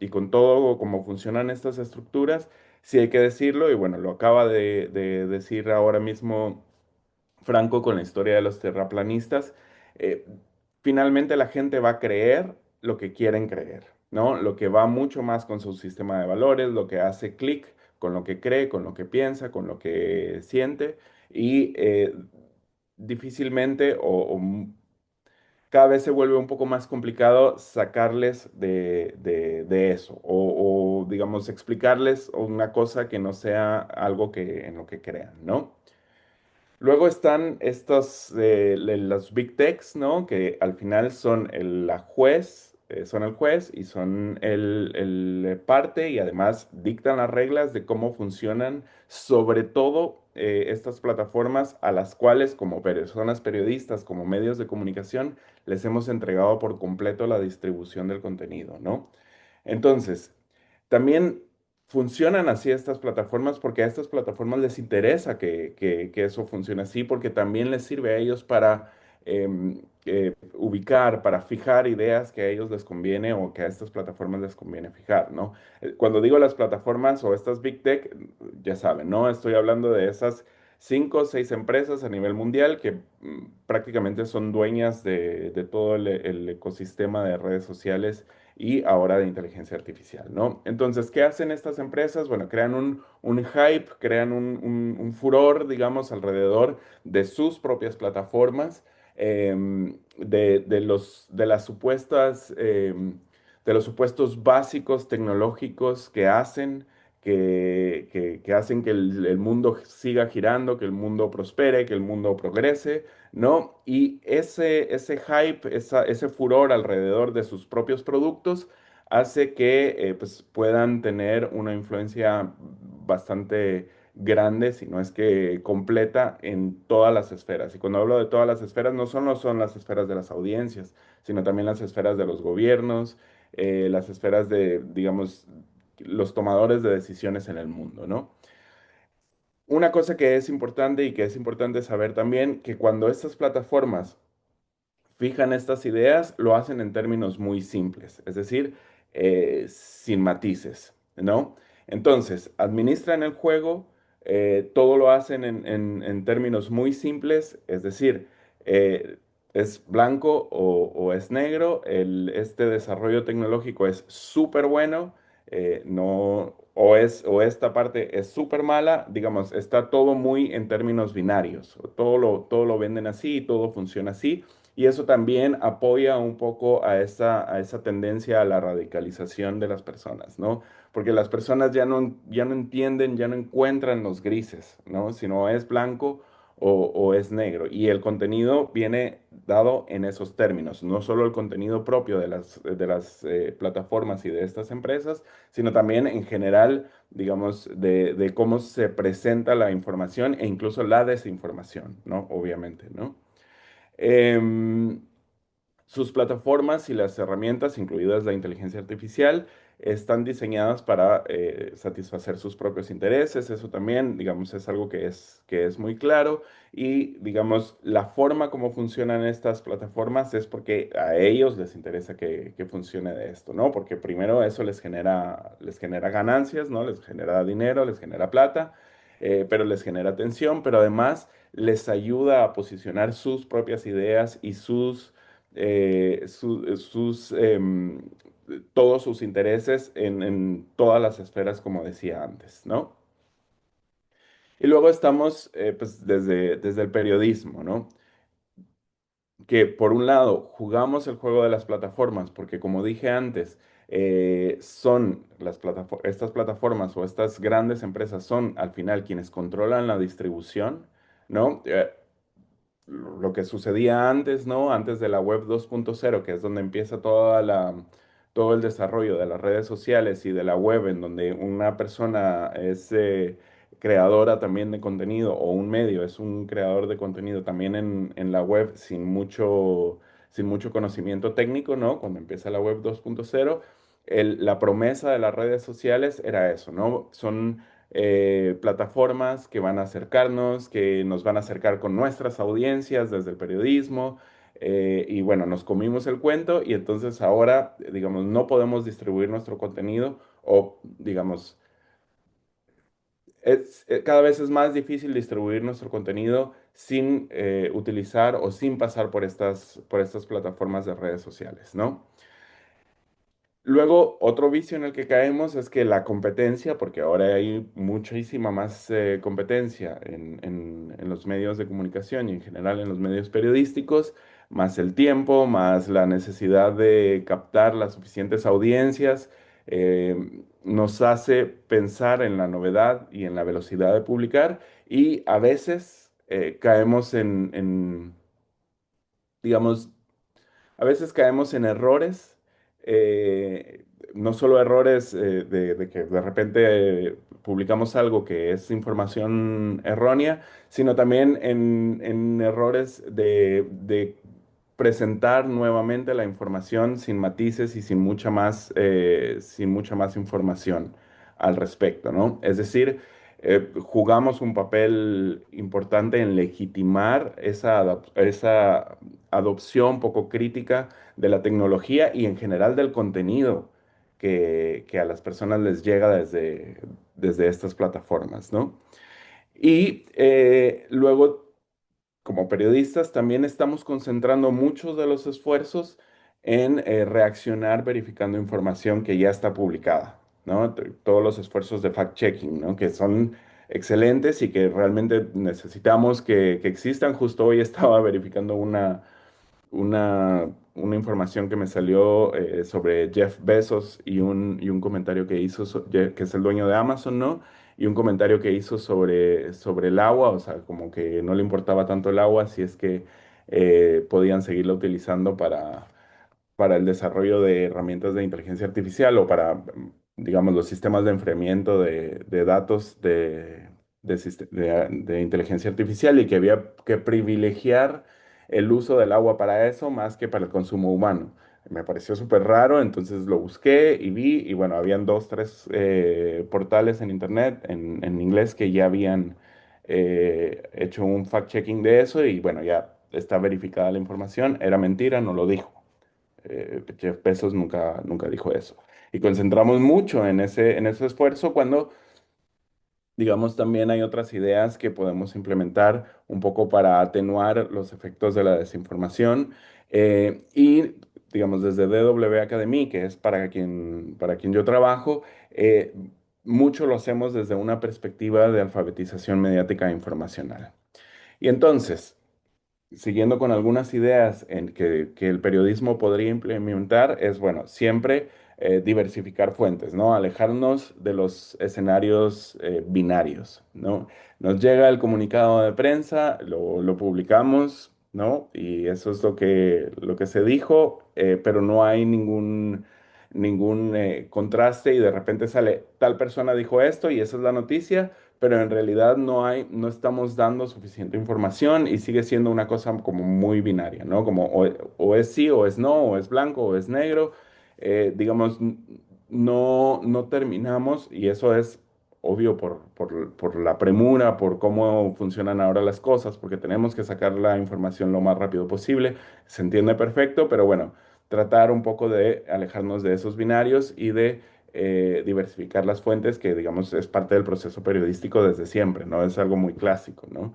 y con todo cómo funcionan estas estructuras, sí hay que decirlo, y bueno, lo acaba de decir ahora mismo Franco con la historia de los terraplanistas, eh, finalmente la gente va a creer lo que quieren creer, ¿no? Lo que va mucho más con su sistema de valores, lo que hace clic con lo que cree, con lo que piensa, con lo que siente, y difícilmente cada vez se vuelve un poco más complicado sacarles de eso digamos, explicarles una cosa que no sea algo en lo que crean, ¿no? Luego están los big techs, ¿no? Que al final son son el juez y son el parte y además dictan las reglas de cómo funcionan, sobre todo estas plataformas a las cuales como personas periodistas, como medios de comunicación, les hemos entregado por completo la distribución del contenido, ¿no? Entonces, también funcionan así estas plataformas porque a estas plataformas les interesa que eso funcione así, porque también les sirve a ellos para ubicar, para fijar ideas que a ellos les conviene o que a estas plataformas les conviene fijar, ¿no? Cuando digo las plataformas o estas Big Tech, ya saben, ¿no? Estoy hablando de esas 5 o 6 empresas a nivel mundial que prácticamente son dueñas de todo el ecosistema de redes sociales y ahora de inteligencia artificial, ¿no? Entonces, ¿qué hacen estas empresas? Bueno, crean un hype, crean un furor, digamos, alrededor de sus propias plataformas, de las de los supuestos básicos tecnológicos que hacen. Que hacen que el mundo siga girando, que el mundo prospere, que el mundo progrese, ¿no? Y ese hype, ese furor alrededor de sus propios productos hace que pues puedan tener una influencia bastante grande, si no es que completa, en todas las esferas. Y cuando hablo de todas las esferas, no solo son las esferas de las audiencias, sino también las esferas de los gobiernos, las esferas de, digamos, los tomadores de decisiones en el mundo, ¿no? Una cosa que es importante y que es importante saber también, que cuando estas plataformas fijan estas ideas, lo hacen en términos muy simples, es decir, sin matices, ¿no? Entonces, administran el juego, todo lo hacen en términos muy simples, es decir, es blanco o es negro, este desarrollo tecnológico es súper bueno, no, o esta parte es súper mala, digamos, está todo muy en términos binarios, todo lo venden así y todo funciona así. Y eso también apoya un poco a esa tendencia a la radicalización de las personas, ¿no? Porque las personas ya no entienden, ya no encuentran los grises, ¿no? Si no es blanco o es negro. Y el contenido viene dado en esos términos, no solo el contenido propio de las plataformas y de estas empresas, sino también en general, digamos, de cómo se presenta la información e incluso la desinformación, ¿no? Obviamente, ¿no? Em, Sus plataformas y las herramientas, incluidas la inteligencia artificial, están diseñadas para satisfacer sus propios intereses. Eso también, digamos, es algo que es muy claro. Y, digamos, la forma como funcionan estas plataformas es porque a ellos les interesa que funcione de esto, ¿no? Porque primero eso les genera ganancias, ¿no? Les genera dinero, les genera plata, pero les genera atención, pero además les ayuda a posicionar sus propias ideas y todos sus intereses en todas las esferas, como decía antes, ¿no? Y luego estamos, pues, desde el periodismo, ¿no? Que por un lado jugamos el juego de las plataformas, porque como dije antes, son estas plataformas o estas grandes empresas son al final quienes controlan la distribución, ¿no? Lo que sucedía antes, ¿no? Antes de la web 2.0, que es donde empieza todo el desarrollo de las redes sociales y de la web, en donde una persona es creadora también de contenido o un medio es un creador de contenido también en la web sin mucho conocimiento técnico, ¿no? Cuando empieza la web 2.0, la promesa de las redes sociales era eso, ¿no? Son plataformas que van a acercarnos, que nos van a acercar con nuestras audiencias desde el periodismo. Y bueno, nos comimos el cuento y entonces ahora, digamos, no podemos distribuir nuestro contenido o, digamos, cada vez es más difícil distribuir nuestro contenido sin utilizar o sin pasar por estas plataformas de redes sociales, ¿no? Luego, otro vicio en el que caemos es que la competencia, porque ahora hay muchísima más competencia en los medios de comunicación y en general en los medios periodísticos, más el tiempo, más la necesidad de captar las suficientes audiencias, nos hace pensar en la novedad y en la velocidad de publicar y a veces caemos digamos, a veces caemos en errores, no solo errores de que de repente publicamos algo que es información errónea, sino también en errores de presentar nuevamente la información sin matices y sin mucha más información al respecto, ¿no? Es decir, jugamos un papel importante en legitimar esa adopción poco crítica de la tecnología y en general del contenido que a las personas les llega desde estas plataformas, ¿no? Y luego, como periodistas, también estamos concentrando muchos de los esfuerzos en reaccionar verificando información que ya está publicada, ¿no? Todos los esfuerzos de fact-checking, ¿no? Que son excelentes y que realmente necesitamos que existan. Justo hoy estaba verificando una información que me salió sobre Jeff Bezos y un comentario que hizo, que es el dueño de Amazon, ¿no? Y un comentario que hizo sobre el agua, o sea, como que no le importaba tanto el agua, si es que podían seguirla utilizando para el desarrollo de herramientas de inteligencia artificial o para, digamos, los sistemas de enfriamiento de datos de inteligencia artificial y que había que privilegiar el uso del agua para eso más que para el consumo humano. Me pareció súper raro, entonces lo busqué y vi, y bueno, habían dos, tres portales en internet en inglés que ya habían hecho un fact-checking de eso y bueno, ya está verificada la información, era mentira, no lo dijo. Jeff Bezos nunca dijo eso. Y concentramos mucho en ese esfuerzo cuando, digamos, también hay otras ideas que podemos implementar un poco para atenuar los efectos de la desinformación. Y, digamos, desde DW Academy, que es para quien yo trabajo, mucho lo hacemos desde una perspectiva de alfabetización mediática e informacional. Y entonces, siguiendo con algunas ideas que el periodismo podría implementar, es, bueno, siempre diversificar fuentes, ¿no? Alejarnos de los escenarios binarios, ¿no? Nos llega el comunicado de prensa, lo publicamos, ¿no? Y eso es lo que se dijo, pero no hay ningún contraste y de repente sale, tal persona dijo esto y esa es la noticia, pero en realidad no estamos dando suficiente información y sigue siendo una cosa como muy binaria, ¿no? Como o es sí o es no, o es blanco o es negro. Digamos, no terminamos y eso es obvio por la premura, por cómo funcionan ahora las cosas, porque tenemos que sacar la información lo más rápido posible. Se entiende perfecto, pero bueno, tratar un poco de alejarnos de esos binarios y de diversificar las fuentes, que digamos es parte del proceso periodístico desde siempre, ¿no? Es algo muy clásico, ¿no?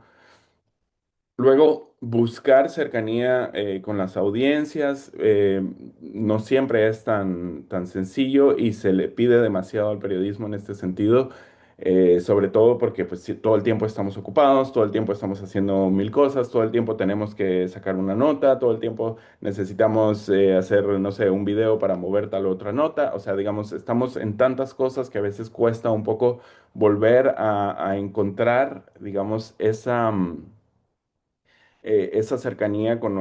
Luego, buscar cercanía con las audiencias no siempre es tan sencillo y se le pide demasiado al periodismo en este sentido, sobre todo porque pues, sí, todo el tiempo estamos ocupados, todo el tiempo estamos haciendo mil cosas, todo el tiempo tenemos que sacar una nota, todo el tiempo necesitamos hacer, no sé, un video para mover tal otra nota, o sea, digamos, estamos en tantas cosas que a veces cuesta un poco volver a encontrar, digamos, esa cercanía con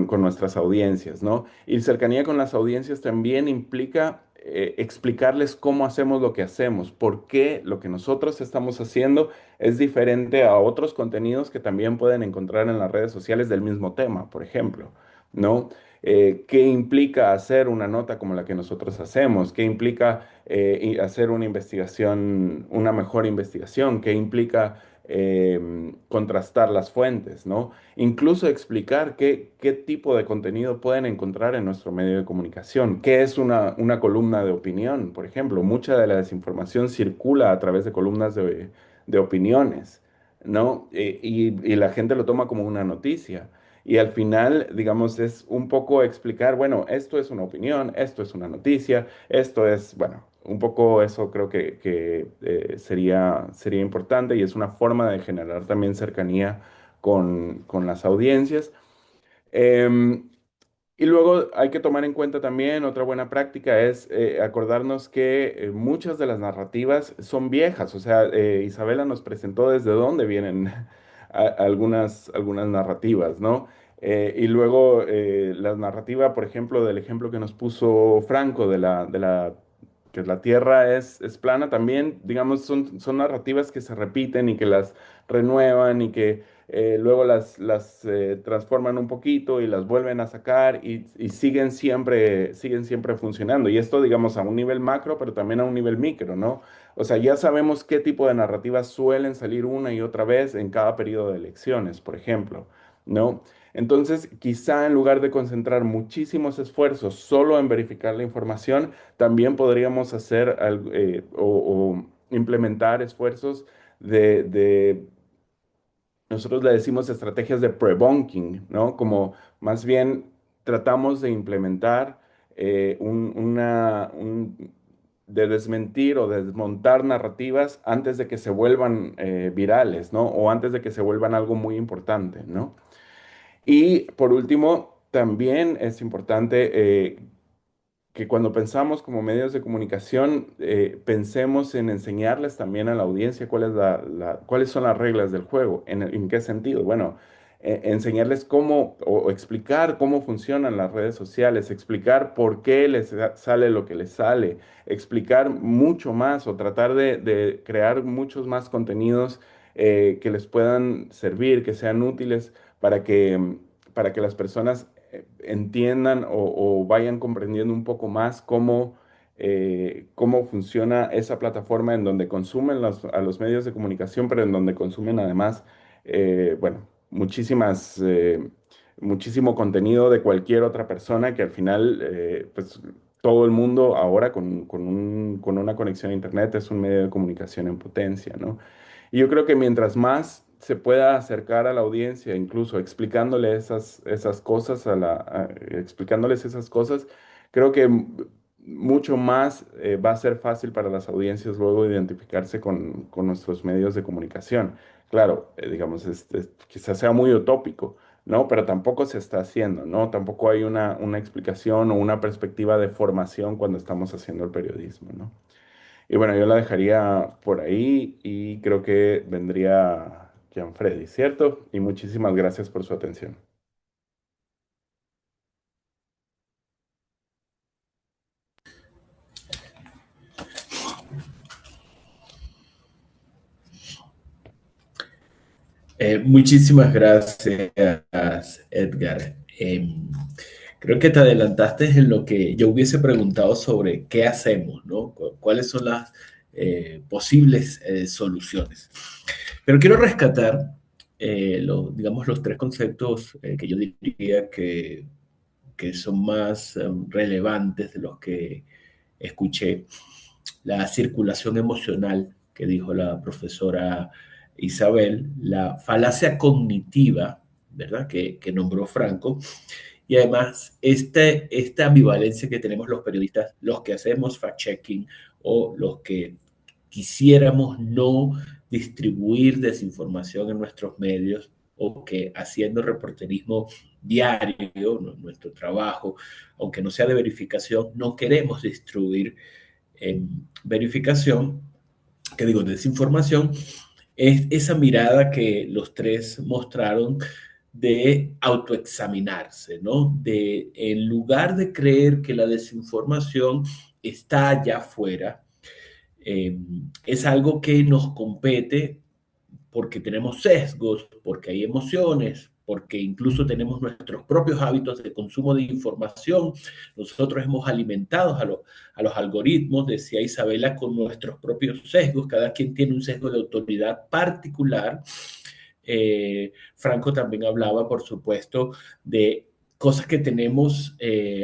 con nuestras audiencias, ¿no? Y cercanía con las audiencias también implica explicarles cómo hacemos lo que hacemos, por qué lo que nosotros estamos haciendo es diferente a otros contenidos que también pueden encontrar en las redes sociales del mismo tema, por ejemplo, ¿no? ¿Qué implica hacer una nota como la que nosotros hacemos? ¿Qué implica hacer una investigación, una mejor investigación? ¿Qué implica contrastar las fuentes, ¿no? Incluso explicar qué tipo de contenido pueden encontrar en nuestro medio de comunicación, qué es una columna de opinión, por ejemplo. Mucha de la desinformación circula a través de columnas de opiniones, ¿no? Y la gente lo toma como una noticia. Y al final, digamos, es un poco explicar, bueno, esto es una opinión, esto es una noticia, esto es, bueno, un poco eso creo que sería importante y es una forma de generar también cercanía con las audiencias. Em, y luego hay que tomar en cuenta también otra buena práctica es acordarnos que muchas de las narrativas son viejas. O sea, Isabela nos presentó desde dónde vienen algunas narrativas, ¿no? Y luego la narrativa, por ejemplo, del ejemplo que nos puso Franco que la Tierra es plana, también, digamos, son narrativas que se repiten y que las renuevan y que luego las transforman un poquito y las vuelven a sacar y siguen siempre funcionando. Y esto, digamos, a un nivel macro, pero también a un nivel micro, ¿no? O sea, ya sabemos qué tipo de narrativas suelen salir una y otra vez en cada periodo de elecciones, por ejemplo, ¿no? Entonces, quizá en lugar de concentrar muchísimos esfuerzos solo en verificar la información, también podríamos hacer o implementar esfuerzos de nosotros le decimos estrategias de pre-bunking, ¿no? Como más bien tratamos de implementar de desmentir o desmontar narrativas antes de que se vuelvan virales, ¿no? O antes de que se vuelvan algo muy importante, ¿no? Y por último, también es importante que cuando pensamos como medios de comunicación, pensemos en enseñarles también a la audiencia cuáles son las reglas del juego. En qué sentido? Bueno, enseñarles cómo o explicar cómo funcionan las redes sociales, explicar por qué les sale lo que les sale, explicar mucho más o tratar de crear muchos más contenidos que les puedan servir, que sean útiles para que las personas entiendan o vayan comprendiendo un poco más cómo funciona esa plataforma en donde consumen a los medios de comunicación, pero en donde consumen además, bueno, muchísimo contenido de cualquier otra persona que al final, pues todo el mundo ahora con una conexión a Internet es un medio de comunicación en potencia, ¿no? Y yo creo que mientras más se pueda acercar a la audiencia, incluso explicándole esas cosas, explicándoles esas cosas, creo que mucho más va a ser fácil para las audiencias luego identificarse con nuestros medios de comunicación. Claro, digamos, quizás sea muy utópico, ¿no? Pero tampoco se está haciendo, ¿no? Tampoco hay una explicación o una perspectiva de formación cuando estamos haciendo el periodismo, ¿no? Y bueno, yo la dejaría por ahí y creo que vendría Gianfredi, ¿cierto? Y muchísimas gracias por su atención. Muchísimas gracias, Edgar. Creo que te adelantaste en lo que yo hubiese preguntado sobre qué hacemos, ¿no? ¿Cuáles son las posibles soluciones? Pero quiero rescatar, digamos, los tres conceptos que yo diría que son más relevantes de los que escuché. La circulación emocional, que dijo la profesora Isabel, la falacia cognitiva, ¿verdad? Que nombró Franco, y además esta ambivalencia que tenemos los periodistas, los que hacemos fact-checking o los que quisiéramos no distribuir desinformación en nuestros medios o que haciendo reporterismo diario, nuestro trabajo, aunque no sea de verificación, no queremos distribuir verificación, que digo, desinformación, es esa mirada que los tres mostraron de autoexaminarse, ¿no? De, en lugar de creer que la desinformación está allá afuera, es algo que nos compete porque tenemos sesgos, porque hay emociones, porque incluso tenemos nuestros propios hábitos de consumo de información. Nosotros hemos alimentado a los algoritmos, decía Isabela, con nuestros propios sesgos. Cada quien tiene un sesgo de autoridad particular. Franco también hablaba, por supuesto, de cosas que tenemos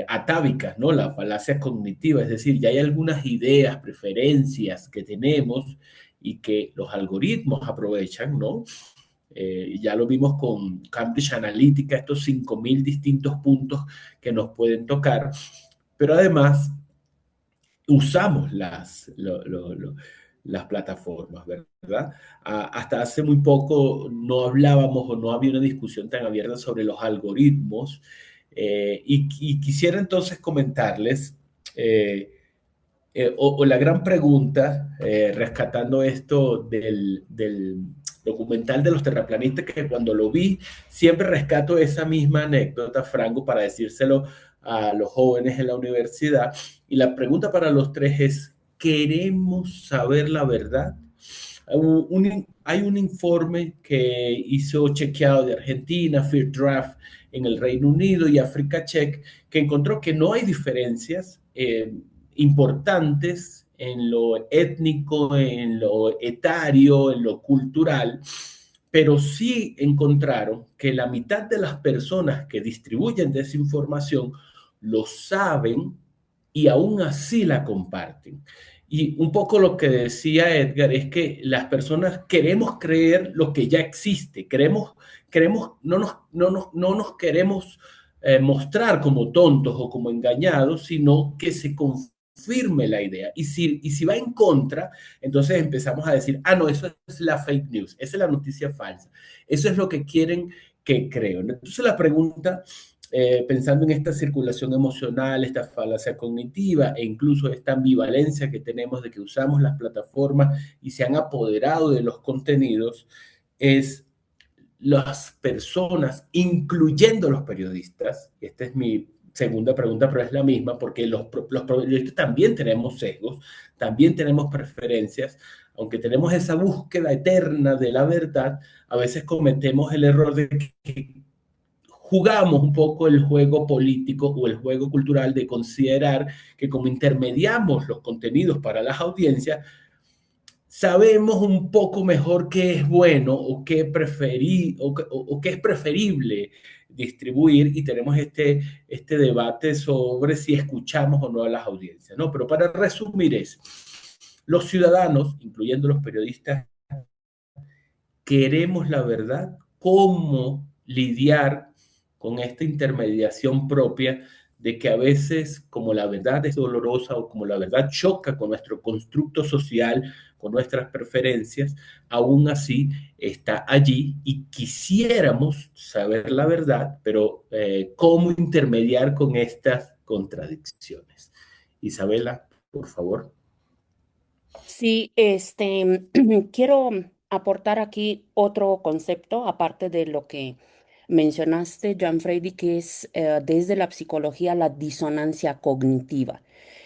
atávicas, ¿no? La falacia cognitiva, es decir, ya hay algunas ideas, preferencias que tenemos y que los algoritmos aprovechan, ¿no? Ya lo vimos con Cambridge Analytica, estos 5.000 distintos puntos que nos pueden tocar, pero además usamos las plataformas, ¿verdad? Hasta hace muy poco no hablábamos o no había una discusión tan abierta sobre los algoritmos y quisiera entonces comentarles o la gran pregunta, rescatando esto del documental de los terraplanistas, que cuando lo vi, siempre rescato esa misma anécdota, Franco, para decírselo a los jóvenes en la universidad. Y la pregunta para los tres es, ¿queremos saber la verdad? Hay un informe que hizo chequeado de Argentina, Fair Draft en el Reino Unido y Africa Check, que encontró que no hay diferencias importantes en lo étnico, en lo etario, en lo cultural, pero sí encontraron que la mitad de las personas que distribuyen desinformación lo saben y aún así la comparten. Y un poco lo que decía Edgar es que las personas queremos creer lo que ya existe, no nos queremos mostrar como tontos o como engañados, sino que se confirme la idea. Y si va en contra, entonces empezamos a decir, no, eso es la fake news, esa es la noticia falsa, eso es lo que quieren que creo. Entonces la pregunta pensando en esta circulación emocional, esta falacia cognitiva e incluso esta ambivalencia que tenemos de que usamos las plataformas y se han apoderado de los contenidos, es las personas, incluyendo los periodistas, esta es mi segunda pregunta, pero es la misma, porque los periodistas también tenemos sesgos, también tenemos preferencias, aunque tenemos esa búsqueda eterna de la verdad, a veces cometemos el error de que jugamos un poco el juego político o el juego cultural de considerar que como intermediamos los contenidos para las audiencias, sabemos un poco mejor qué es bueno o qué o qué es preferible distribuir y tenemos este debate sobre si escuchamos o no a las audiencias, ¿no? Pero para resumir es, los ciudadanos, incluyendo los periodistas, queremos la verdad, cómo lidiar con esta intermediación propia de que a veces como la verdad es dolorosa o como la verdad choca con nuestro constructo social, con nuestras preferencias, aún así está allí y quisiéramos saber la verdad, pero ¿cómo intermediar con estas contradicciones? Isabela, por favor. Sí, quiero aportar aquí otro concepto, aparte de lo que mencionaste, Gianfredi, que es desde la psicología la disonancia cognitiva.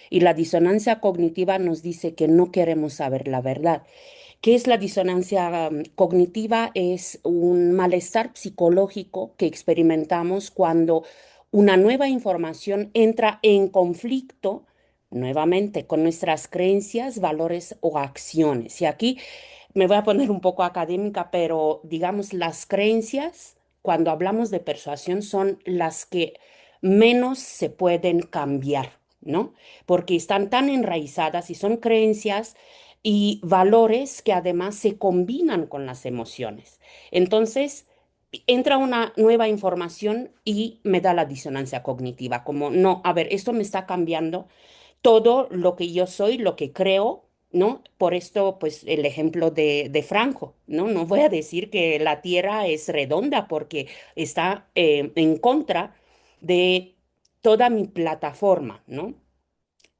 Y la disonancia cognitiva nos dice que no queremos saber la verdad. ¿Qué es la disonancia cognitiva? Es un malestar psicológico que experimentamos cuando una nueva información entra en conflicto nuevamente con nuestras creencias, valores o acciones. Y aquí me voy a poner un poco académica, pero digamos, las creencias, cuando hablamos de persuasión, son las que menos se pueden cambiar, ¿no? Porque están tan enraizadas y son creencias y valores que además se combinan con las emociones. Entonces, entra una nueva información y me da la disonancia cognitiva, como, no, a ver, esto me está cambiando todo lo que yo soy, lo que creo, ¿no? Por esto, pues el ejemplo de Franco, ¿no? No voy a decir que la Tierra es redonda porque está en contra de toda mi plataforma, ¿no?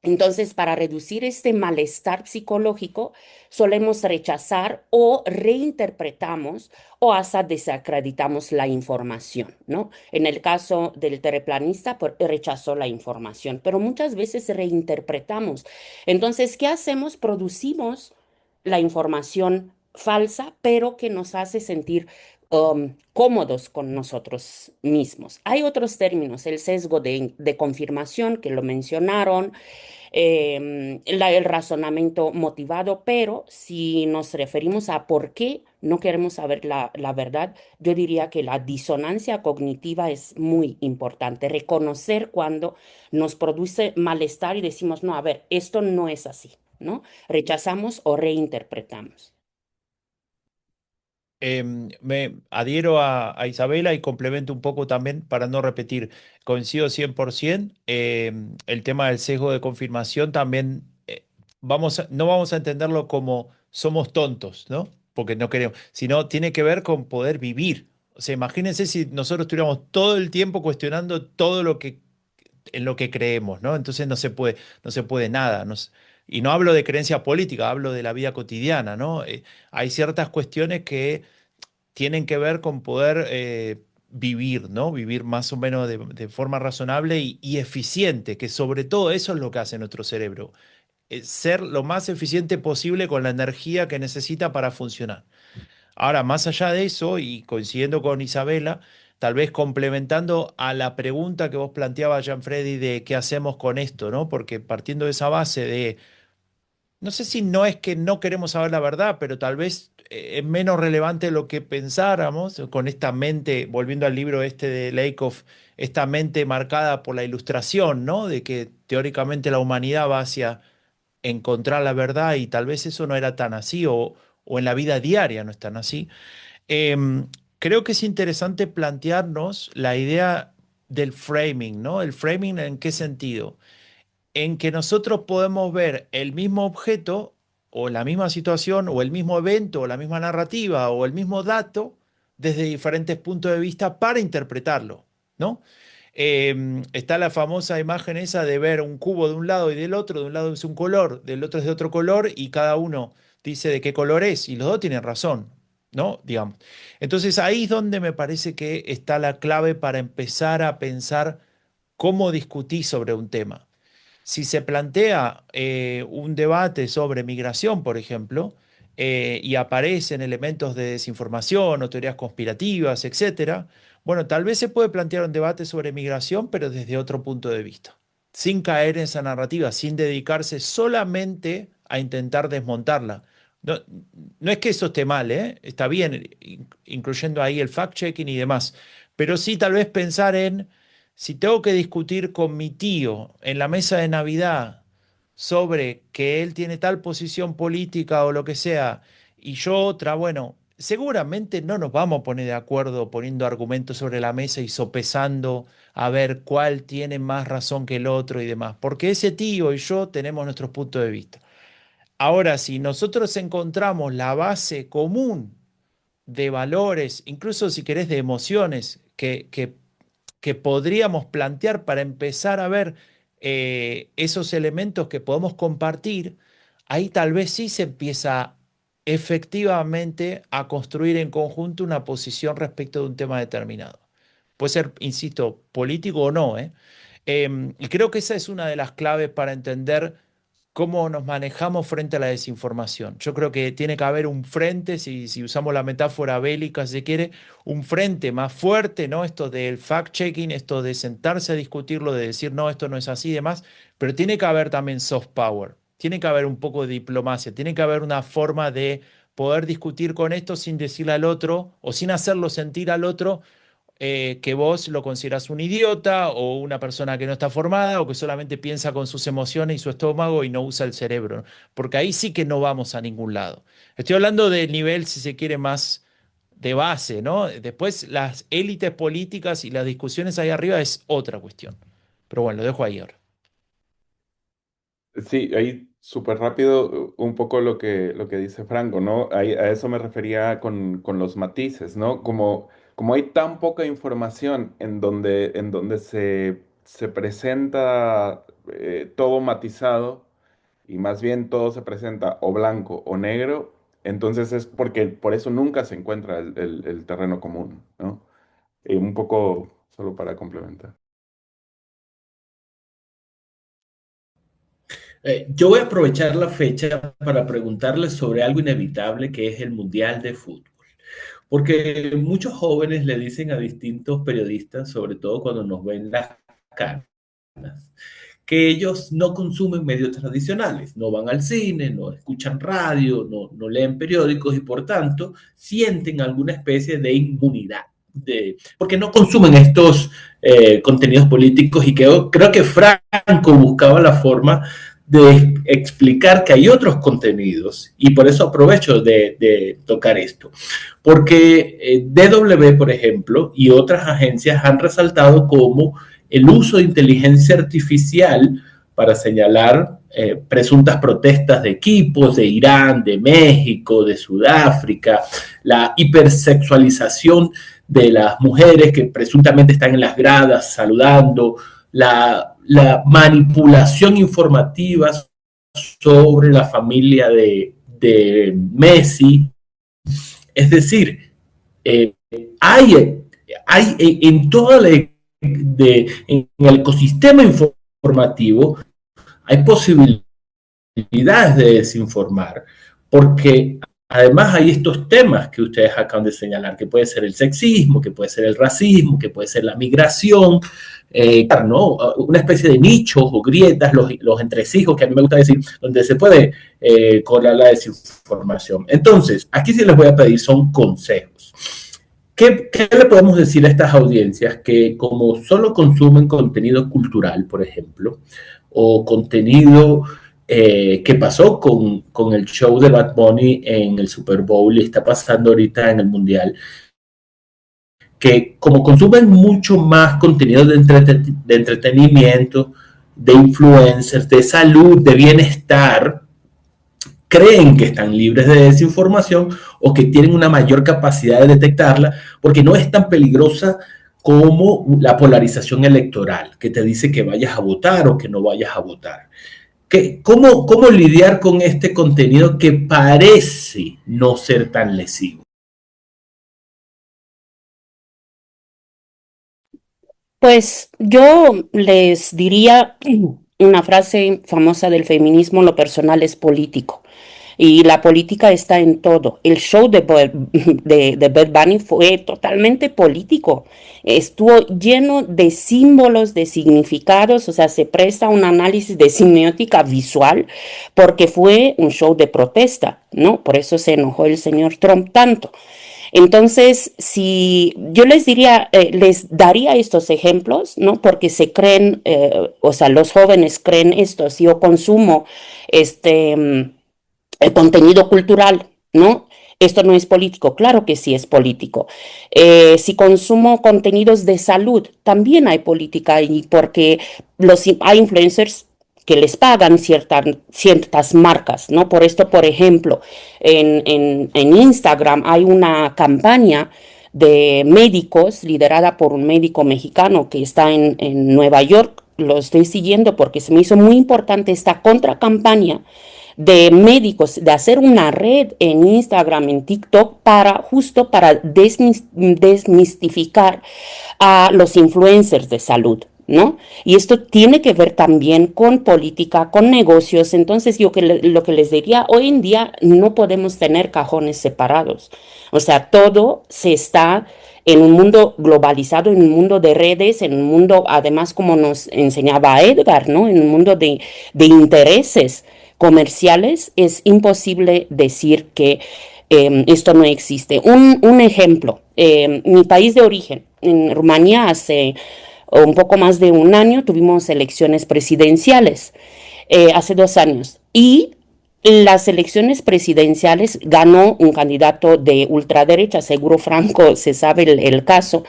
Entonces, para reducir este malestar psicológico, solemos rechazar o reinterpretamos o hasta desacreditamos la información, ¿no? En el caso del terraplanista, pues, rechazó la información, pero muchas veces reinterpretamos. Entonces, ¿qué hacemos? Producimos la información falsa, pero que nos hace sentir cómodos con nosotros mismos. Hay otros términos, el sesgo de confirmación, que lo mencionaron, el razonamiento motivado, pero si nos referimos a por qué no queremos saber la verdad, yo diría que la disonancia cognitiva es muy importante. Reconocer cuando nos produce malestar y decimos, no, a ver, esto no es así, ¿no? Rechazamos o reinterpretamos. Me adhiero a Isabela y complemento un poco también para no repetir. Coincido 100%. El tema del sesgo de confirmación también no vamos a entenderlo como somos tontos, ¿no? Porque no queremos, sino tiene que ver con poder vivir. O sea, imagínense si nosotros estuviéramos todo el tiempo cuestionando todo lo que en lo que creemos, ¿no? Entonces no se puede nada. Y no hablo de creencia política, hablo de la vida cotidiana, ¿no? Hay ciertas cuestiones que tienen que ver con poder vivir, ¿no? Vivir más o menos de forma razonable y eficiente, que sobre todo eso es lo que hace nuestro cerebro. Ser lo más eficiente posible con la energía que necesita para funcionar. Ahora, más allá de eso, y coincidiendo con Isabela, tal vez complementando a la pregunta que vos planteabas, Gianfredi, de qué hacemos con esto, ¿no? Porque partiendo de esa base de no sé si no es que no queremos saber la verdad, pero tal vez es menos relevante de lo que pensáramos con esta mente, volviendo al libro este de Lakoff, esta mente marcada por la ilustración, ¿no? De que teóricamente la humanidad va hacia encontrar la verdad y tal vez eso no era tan así o en la vida diaria no es tan así. Creo que es interesante plantearnos la idea del framing, ¿no? ¿El framing en qué sentido? En que nosotros podemos ver el mismo objeto o la misma situación o el mismo evento o la misma narrativa o el mismo dato desde diferentes puntos de vista para interpretarlo, ¿no? Está la famosa imagen esa de ver un cubo de un lado y del otro, de un lado es un color, del otro es de otro color y cada uno dice de qué color es y los dos tienen razón. ¿no? Digamos. Entonces ahí es donde me parece que está la clave para empezar a pensar cómo discutir sobre un tema. Si se plantea un debate sobre migración, por ejemplo, y aparecen elementos de desinformación o teorías conspirativas, etcétera, bueno, tal vez se puede plantear un debate sobre migración, pero desde otro punto de vista, sin caer en esa narrativa, sin dedicarse solamente a intentar desmontarla. No, no es que eso esté mal, ¿eh? Está bien, incluyendo ahí el fact-checking y demás, pero sí tal vez pensar en si tengo que discutir con mi tío en la mesa de Navidad sobre que él tiene tal posición política o lo que sea, y yo otra, bueno, seguramente no nos vamos a poner de acuerdo poniendo argumentos sobre la mesa y sopesando a ver cuál tiene más razón que el otro y demás, porque ese tío y yo tenemos nuestros puntos de vista. Ahora, si nosotros encontramos la base común de valores, incluso si querés de emociones, que podríamos plantear para empezar a ver esos elementos que podemos compartir, ahí tal vez sí se empieza efectivamente a construir en conjunto una posición respecto de un tema determinado. Puede ser, insisto, político o no, ¿eh? Y creo que esa es una de las claves para entender cómo nos manejamos frente a la desinformación. Yo creo que tiene que haber un frente, si usamos la metáfora bélica, si se quiere, un frente más fuerte, ¿no? Esto del fact-checking, esto de sentarse a discutirlo, de decir, no, esto no es así y demás, pero tiene que haber también soft power, tiene que haber un poco de diplomacia, tiene que haber una forma de poder discutir con esto sin decirle al otro o sin hacerlo sentir al otro que vos lo considerás un idiota o una persona que no está formada o que solamente piensa con sus emociones y su estómago y no usa el cerebro, ¿no? Porque ahí sí que no vamos a ningún lado. Estoy hablando del nivel, si se quiere, más de base, ¿no? Después las élites políticas y las discusiones ahí arriba es otra cuestión. Pero bueno, lo dejo ahí ahora. Sí, ahí súper rápido un poco lo que dice Franco, ¿no? Ahí, a eso me refería con los matices, ¿no? Como hay tan poca información en donde se presenta todo matizado y más bien todo se presenta o blanco o negro, entonces es porque por eso nunca se encuentra el terreno común, ¿no? Un poco solo para complementar. Yo voy a aprovechar la fecha para preguntarles sobre algo inevitable que es el Mundial de Fútbol. Porque muchos jóvenes le dicen a distintos periodistas, sobre todo cuando nos ven las caras, que ellos no consumen medios tradicionales, no van al cine, no escuchan radio, no leen periódicos y por tanto sienten alguna especie de inmunidad, porque no consumen estos contenidos políticos y creo que Franco buscaba la forma de explicar que hay otros contenidos y por eso aprovecho de tocar esto, porque DW, por ejemplo, y otras agencias han resaltado como el uso de inteligencia artificial para señalar presuntas protestas de equipos de Irán, de México, de Sudáfrica, la hipersexualización de las mujeres que presuntamente están en las gradas saludando, la manipulación informativa sobre la familia de Messi. Es decir, eh, hay en toda en el ecosistema informativo hay posibilidades de desinformar, porque además hay estos temas que ustedes acaban de señalar, que puede ser el sexismo, que puede ser el racismo, que puede ser la migración, ¿no? Una especie de nichos o grietas, los entresijos, que a mí me gusta decir, donde se puede colar la desinformación. Entonces, aquí sí les voy a pedir son consejos. ¿Qué le podemos decir a estas audiencias que como solo consumen contenido cultural, por ejemplo, o contenido que pasó con el show de Bad Bunny en el Super Bowl y está pasando ahorita en el Mundial, que como consumen mucho más contenido de entretenimiento, de influencers, de salud, de bienestar, creen que están libres de desinformación o que tienen una mayor capacidad de detectarla porque no es tan peligrosa como la polarización electoral, que te dice que vayas a votar o que no vayas a votar. ¿Cómo lidiar con este contenido que parece no ser tan lesivo? Pues yo les diría una frase famosa del feminismo: lo personal es político. Y la política está en todo. El show de Bad Bunny fue totalmente político. Estuvo lleno de símbolos, de significados, o sea, se presta un análisis de semiótica visual porque fue un show de protesta, ¿no? Por eso se enojó el señor Trump tanto. Entonces, si yo les diría, les daría estos ejemplos, ¿no? Porque se creen, o sea, los jóvenes creen esto. Si yo consumo este el contenido cultural, ¿no? Esto no es político, claro que sí es político. Si consumo contenidos de salud, también hay política y porque hay influencers que les pagan ciertas marcas, ¿no? Por esto, por ejemplo, en Instagram hay una campaña de médicos liderada por un médico mexicano que está en Nueva York. Lo estoy siguiendo porque se me hizo muy importante esta contracampaña de médicos, de hacer una red en Instagram, en TikTok, justo para desmistificar a los influencers de salud, ¿no? Y esto tiene que ver también con política, con negocios. Entonces, lo que les diría, hoy en día no podemos tener cajones separados. O sea, todo se está en un mundo globalizado, en un mundo de redes, en un mundo, además, como nos enseñaba Edgar, ¿no? En un mundo de intereses comerciales. Es imposible decir que esto no existe. Un ejemplo, mi país de origen, en Rumanía, hace un poco más de un año tuvimos elecciones presidenciales, hace 2 años, y las elecciones presidenciales ganó un candidato de ultraderecha, seguro Franco se sabe el caso,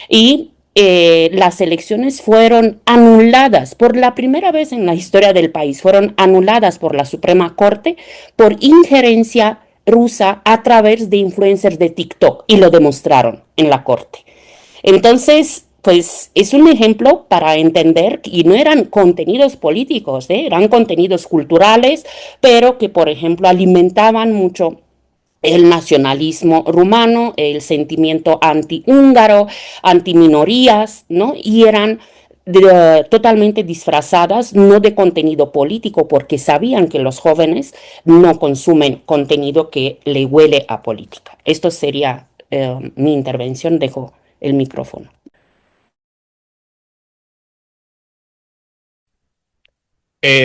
y las elecciones fueron anuladas por la primera vez en la historia del país, fueron anuladas por la Suprema Corte por injerencia rusa a través de influencers de TikTok, y lo demostraron en la Corte. Entonces, pues es un ejemplo para entender, y no eran contenidos políticos, eran contenidos culturales, pero que, por ejemplo, alimentaban mucho el nacionalismo rumano, el sentimiento anti-húngaro, anti-minorías, ¿no? Y eran totalmente disfrazadas, no de contenido político, porque sabían que los jóvenes no consumen contenido que le huele a política. Esto sería mi intervención. Dejo el micrófono.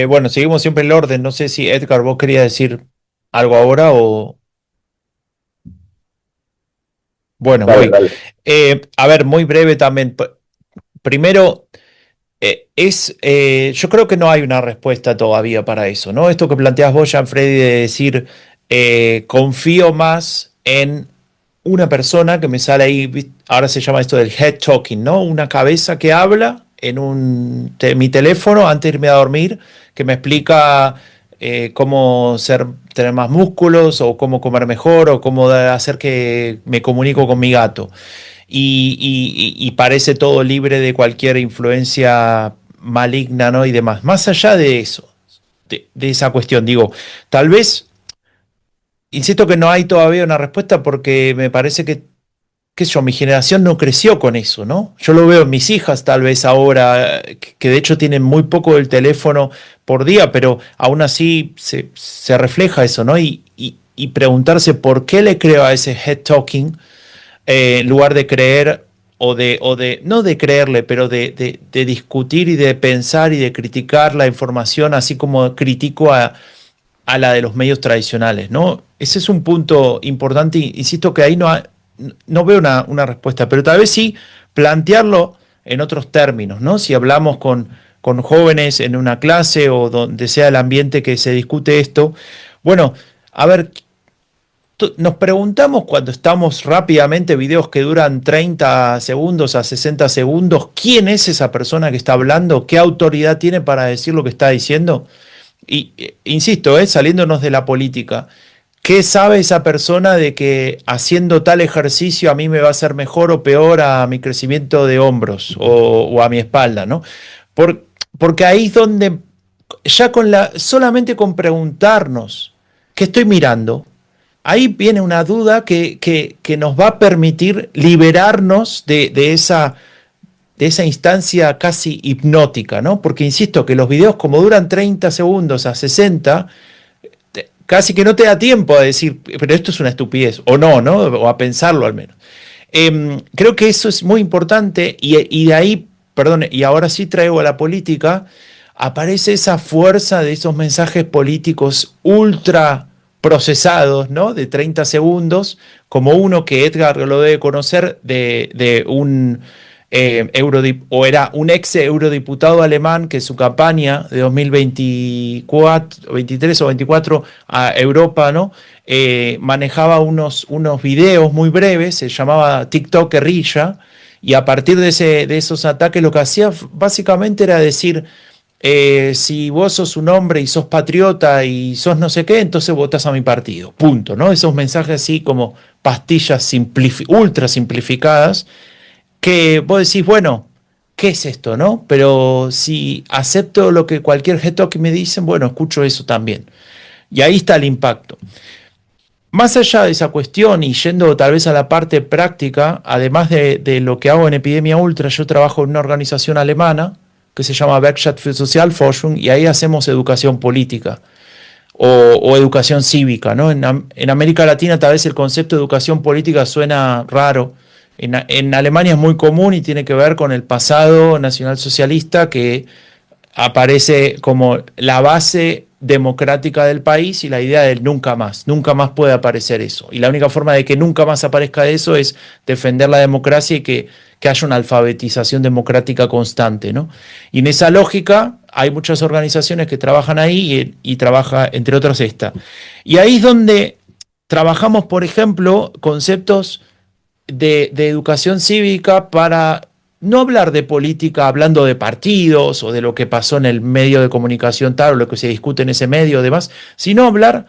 Bueno, seguimos siempre el orden. No sé si Edgar, vos querías decir algo ahora o... Bueno, Dale, voy. dale. A ver, muy breve también. Primero, yo creo que no hay una respuesta todavía para eso, ¿no? Esto que planteas vos, Freddy, de decir, confío más en una persona que me sale ahí, ahora se llama esto del head talking, ¿no? Una cabeza que habla en mi teléfono antes de irme a dormir, que me explica cómo tener más músculos o cómo comer mejor o cómo hacer que me comunico con mi gato. Y parece todo libre de cualquier influencia maligna, ¿no? Y demás. Más allá de eso, de esa cuestión, digo, tal vez, insisto que no hay todavía una respuesta porque me parece que, qué sé yo, mi generación no creció con eso, ¿no? Yo lo veo en mis hijas tal vez ahora, que de hecho tienen muy poco del teléfono por día, pero aún así se refleja eso, ¿no? Y preguntarse por qué le creo a ese head talking, en lugar de creer no de creerle, pero de discutir y de pensar y de criticar la información, así como critico a la de los medios tradicionales, ¿no? Ese es un punto importante, insisto que ahí no veo una respuesta, pero tal vez sí plantearlo en otros términos, ¿no? Si hablamos con jóvenes en una clase o donde sea el ambiente que se discute esto, bueno, a ver, nos preguntamos cuando estamos rápidamente videos que duran 30 segundos a 60 segundos, ¿quién es esa persona que está hablando? ¿Qué autoridad tiene para decir lo que está diciendo? Y insisto, saliéndonos de la política, ¿qué sabe esa persona de que haciendo tal ejercicio a mí me va a hacer mejor o peor a mi crecimiento de hombros o a mi espalda, ¿no? Porque ahí es donde ya solamente con preguntarnos qué estoy mirando, ahí viene una duda que nos va a permitir liberarnos de de esa instancia casi hipnótica, ¿no? Porque insisto que los videos como duran 30 segundos a 60, casi que no te da tiempo a decir, pero esto es una estupidez, o no, ¿no? O a pensarlo al menos. Creo que eso es muy importante y de ahí, perdón, y ahora sí traigo a la política, aparece esa fuerza de esos mensajes políticos ultra procesados, ¿no? De 30 segundos, como uno que Edgar lo debe conocer de un o era un ex eurodiputado alemán que su campaña de 2024, 23 o 24 a Europa, ¿no? Manejaba unos videos muy breves, se llamaba TikTok guerrilla, y a partir de esos ataques lo que hacía básicamente era decir, si vos sos un hombre y sos patriota y sos no sé qué, entonces votás a mi partido, punto, ¿no? Esos mensajes así como pastillas ultra simplificadas, que vos decís, bueno, ¿qué es esto, no? Pero si acepto lo que cualquier que me dicen, bueno, escucho eso también. Y ahí está el impacto. Más allá de esa cuestión y yendo tal vez a la parte práctica, además de lo que hago en Epidemia Ultra, yo trabajo en una organización alemana que se llama Werkstatt für Sozialforschung y ahí hacemos educación política o educación cívica, ¿no? En América Latina tal vez el concepto de educación política suena raro. En Alemania es muy común y tiene que ver con el pasado nacionalsocialista que aparece como la base democrática del país y la idea del nunca más puede aparecer eso. Y la única forma de que nunca más aparezca eso es defender la democracia y que haya una alfabetización democrática constante, ¿no? Y en esa lógica hay muchas organizaciones que trabajan ahí y trabaja, entre otras, esta. Y ahí es donde trabajamos, por ejemplo, conceptos de educación cívica para no hablar de política hablando de partidos o de lo que pasó en el medio de comunicación tal o lo que se discute en ese medio o demás, sino hablar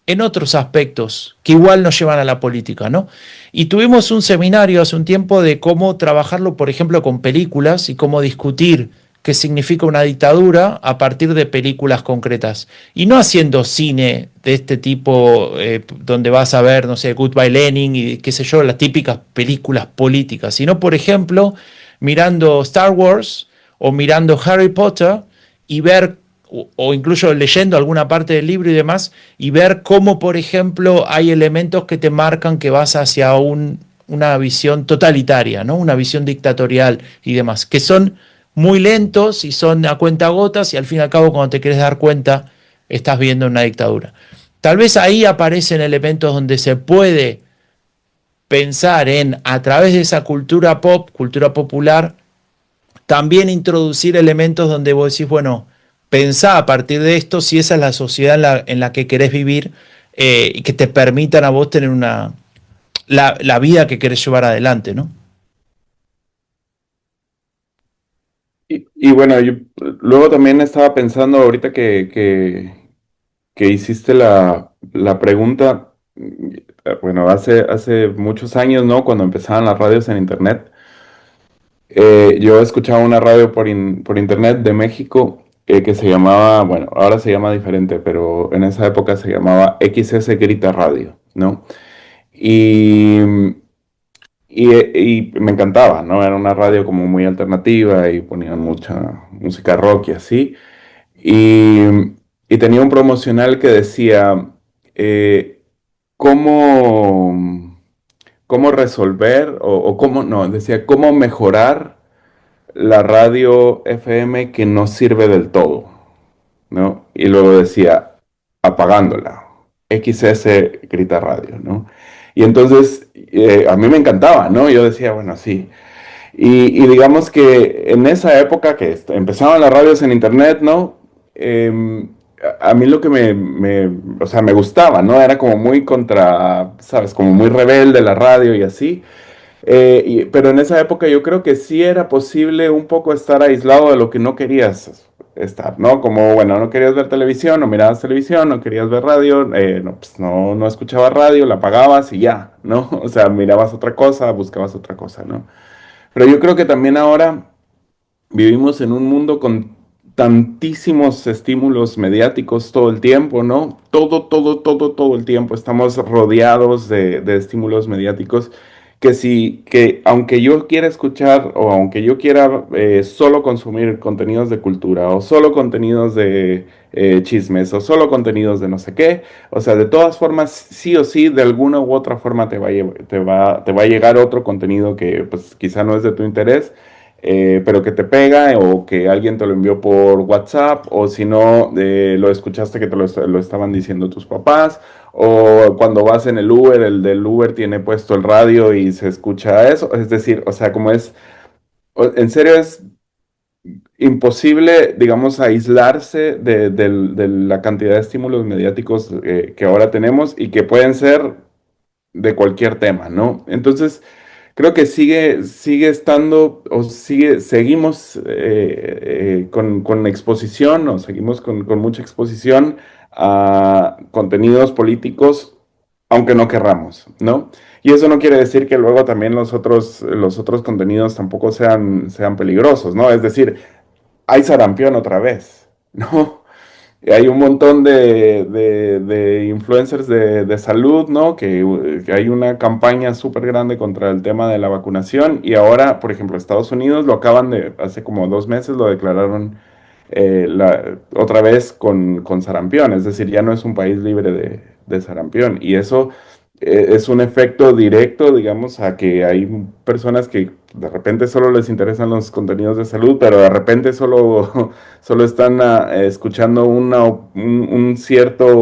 en otros aspectos que igual nos llevan a la política, ¿no? Y tuvimos un seminario hace un tiempo de cómo trabajarlo, por ejemplo, con películas y cómo discutir qué significa una dictadura a partir de películas concretas. Y no haciendo cine de este tipo donde vas a ver, no sé, Goodbye Lenin y qué sé yo, las típicas películas políticas, sino, por ejemplo, mirando Star Wars o mirando Harry Potter y ver, o incluso leyendo alguna parte del libro y demás, y ver cómo, por ejemplo, hay elementos que te marcan que vas hacia una visión totalitaria, ¿no? Una visión dictatorial y demás, que son muy lentos y son a cuentagotas y al fin y al cabo cuando te quieres dar cuenta estás viendo una dictadura. Tal vez ahí aparecen elementos donde se puede pensar en, a través de esa cultura pop, cultura popular, también introducir elementos donde vos decís, bueno, pensá a partir de esto si esa es la sociedad en la que querés vivir y que te permitan a vos tener la vida que querés llevar adelante, ¿no? Y bueno, yo luego también estaba pensando ahorita que hiciste la pregunta, bueno, hace muchos años, ¿no? Cuando empezaban las radios en internet, yo escuchaba una radio por internet de México que se llamaba, bueno, ahora se llama diferente, pero en esa época se llamaba XS Grita Radio, ¿no? Y, y me encantaba, ¿no? Era una radio como muy alternativa y ponían mucha música rock y así. Y, y tenía un promocional que decía, ¿cómo, cómo resolver o cómo, no, decía, cómo mejorar la radio FM que no sirve del todo, ¿no? Y luego decía, apagándola, XS Grita Radio, ¿no? Y entonces a mí me encantaba, ¿no? Yo decía, bueno, sí. Y digamos que en esa época que empezaban las radios en internet, ¿no? A mí lo que o sea, me gustaba, ¿no? Era como muy contra, ¿sabes? Como muy rebelde la radio y así. Pero en esa época yo creo que sí era posible un poco estar aislado de lo que no querías estar, ¿no? Como, bueno, no querías ver televisión, no mirabas televisión, no querías ver radio, no, pues no escuchabas radio, la apagabas y ya, ¿no? O sea, mirabas otra cosa, buscabas otra cosa, ¿no? Pero yo creo que también ahora vivimos en un mundo con tantísimos estímulos mediáticos todo el tiempo, ¿no? Todo el tiempo estamos rodeados de estímulos mediáticos que aunque yo quiera escuchar o aunque yo quiera solo consumir contenidos de cultura o solo contenidos de chismes o solo contenidos de no sé qué, o sea, de todas formas, sí o sí, de alguna u otra forma te va a llegar otro contenido que pues quizá no es de tu interés, pero que te pega o que alguien te lo envió por WhatsApp o si no, lo escuchaste que lo estaban diciendo tus papás. O cuando vas en el Uber, el del Uber tiene puesto el radio y se escucha eso. Es decir, o sea, como es, en serio es imposible, digamos, aislarse de la cantidad de estímulos mediáticos que ahora tenemos y que pueden ser de cualquier tema, ¿no? Entonces, creo que sigue estando o seguimos con exposición o seguimos con mucha exposición a contenidos políticos, aunque no querramos, ¿no? Y eso no quiere decir que luego también los otros contenidos tampoco sean peligrosos, ¿no? Es decir, hay sarampión otra vez, ¿no? Hay un montón de influencers de salud, ¿no? Que hay una campaña súper grande contra el tema de la vacunación y ahora, por ejemplo, Estados Unidos hace como 2 meses lo declararon otra vez con sarampión, es decir, ya no es un país libre de sarampión y eso es un efecto directo, digamos, a que hay personas que de repente solo les interesan los contenidos de salud, pero de repente solo están escuchando una cierta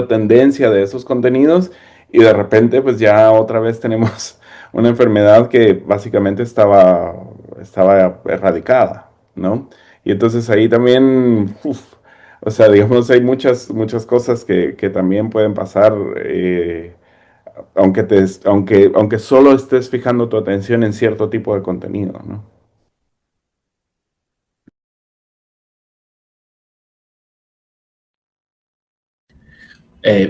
tendencia de esos contenidos y de repente pues ya otra vez tenemos una enfermedad que básicamente estaba erradicada, ¿no? Y entonces ahí también, o sea, digamos, hay muchas cosas que también pueden pasar, aunque solo estés fijando tu atención en cierto tipo de contenido, ¿no?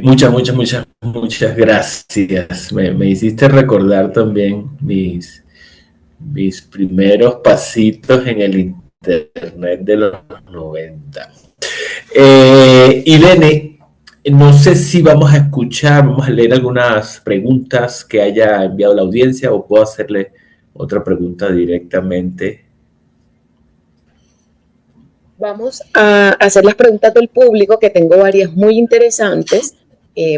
Muchas gracias. Me hiciste recordar también mis primeros pasitos en el Internet de los 90. Irene, no sé si vamos a leer algunas preguntas que haya enviado la audiencia o puedo hacerle otra pregunta directamente. Vamos a hacer las preguntas del público, que tengo varias muy interesantes,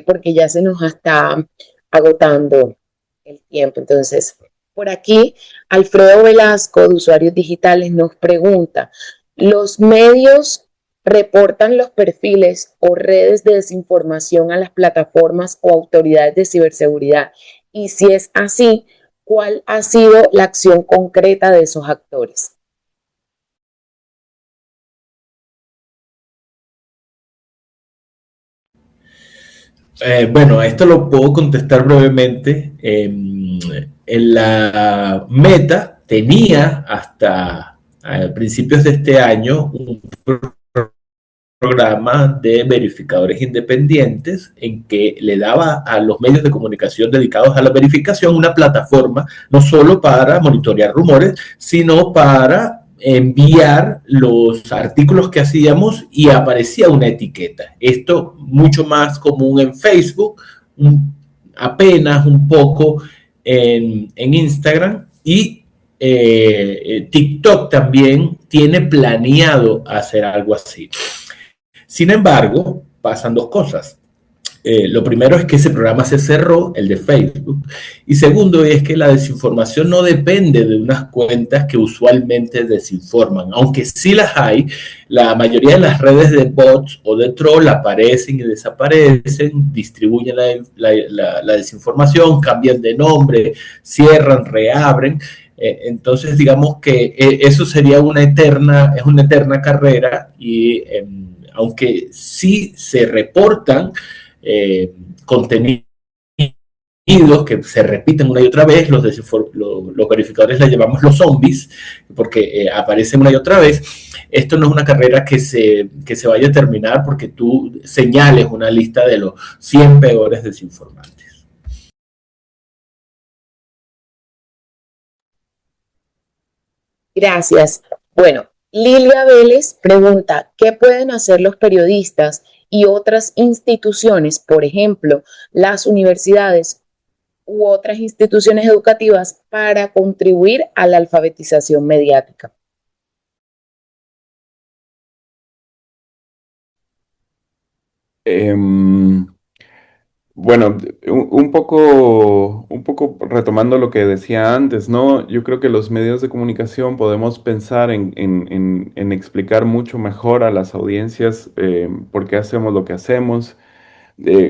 porque ya se nos está agotando el tiempo. Entonces, por aquí, Alfredo Velasco, de Usuarios Digitales, nos pregunta, ¿los medios reportan los perfiles o redes de desinformación a las plataformas o autoridades de ciberseguridad? Y si es así, ¿cuál ha sido la acción concreta de esos actores? Bueno, esto lo puedo contestar brevemente. En la Meta tenía hasta principios de este año un programa de verificadores independientes en que le daba a los medios de comunicación dedicados a la verificación una plataforma no solo para monitorear rumores, sino para enviar los artículos que hacíamos y aparecía una etiqueta. Esto mucho más común en Facebook, apenas un poco en Instagram y TikTok también tiene planeado hacer algo así. Sin embargo, pasan dos cosas. Lo primero es que ese programa se cerró, el de Facebook, y segundo es que la desinformación no depende de unas cuentas que usualmente desinforman, aunque sí las hay, la mayoría de las redes de bots o de troll aparecen y desaparecen, distribuyen la desinformación, cambian de nombre, cierran, reabren. Entonces, digamos que eso sería es una eterna carrera y aunque sí se reportan contenidos que se repiten una y otra vez, los verificadores les llamamos los zombies, porque aparecen una y otra vez. Esto no es una carrera que se vaya a terminar porque tú señales una lista de los 100 peores desinformantes. Gracias. Bueno, Lilia Vélez pregunta, ¿qué pueden hacer los periodistas y otras instituciones, por ejemplo, las universidades u otras instituciones educativas para contribuir a la alfabetización mediática? Em, bueno, un poco retomando lo que decía antes, ¿no? Yo creo que los medios de comunicación podemos pensar en explicar mucho mejor a las audiencias por qué hacemos lo que hacemos,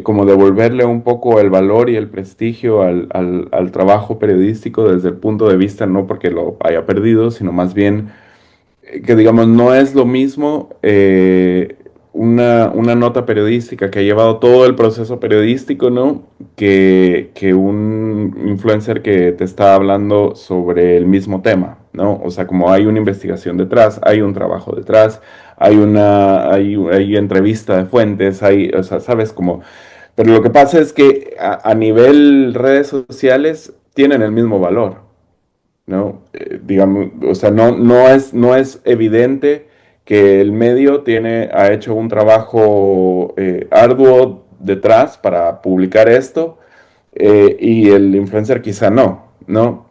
como devolverle un poco el valor y el prestigio al trabajo periodístico desde el punto de vista, no porque lo haya perdido, sino más bien que digamos, no es lo mismo una nota periodística que ha llevado todo el proceso periodístico, ¿no? Que un influencer que te está hablando sobre el mismo tema, ¿no? O sea, como hay una investigación detrás, hay un trabajo detrás, hay entrevista de fuentes, o sea, sabes, como, pero lo que pasa es que a nivel redes sociales tienen el mismo valor. ¿No? Digamos, o sea, no es evidente que el medio ha hecho un trabajo arduo detrás para publicar esto y el influencer quizá ¿no?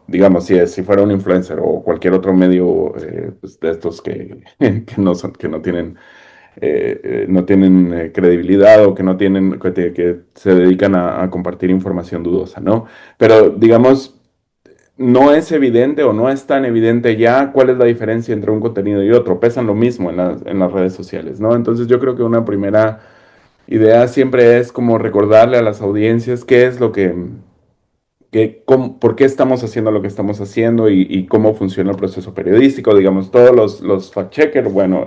Digamos, si fuera un influencer o cualquier otro medio pues, de estos que no tienen credibilidad o que se dedican a compartir información dudosa, ¿no? Pero digamos, no es evidente o no es tan evidente ya cuál es la diferencia entre un contenido y otro. Pesan lo mismo en las redes sociales, ¿no? Entonces yo creo que una primera idea siempre es como recordarle a las audiencias qué es lo por qué estamos haciendo lo que estamos haciendo y cómo funciona el proceso periodístico. Digamos, todos los fact-checkers, bueno,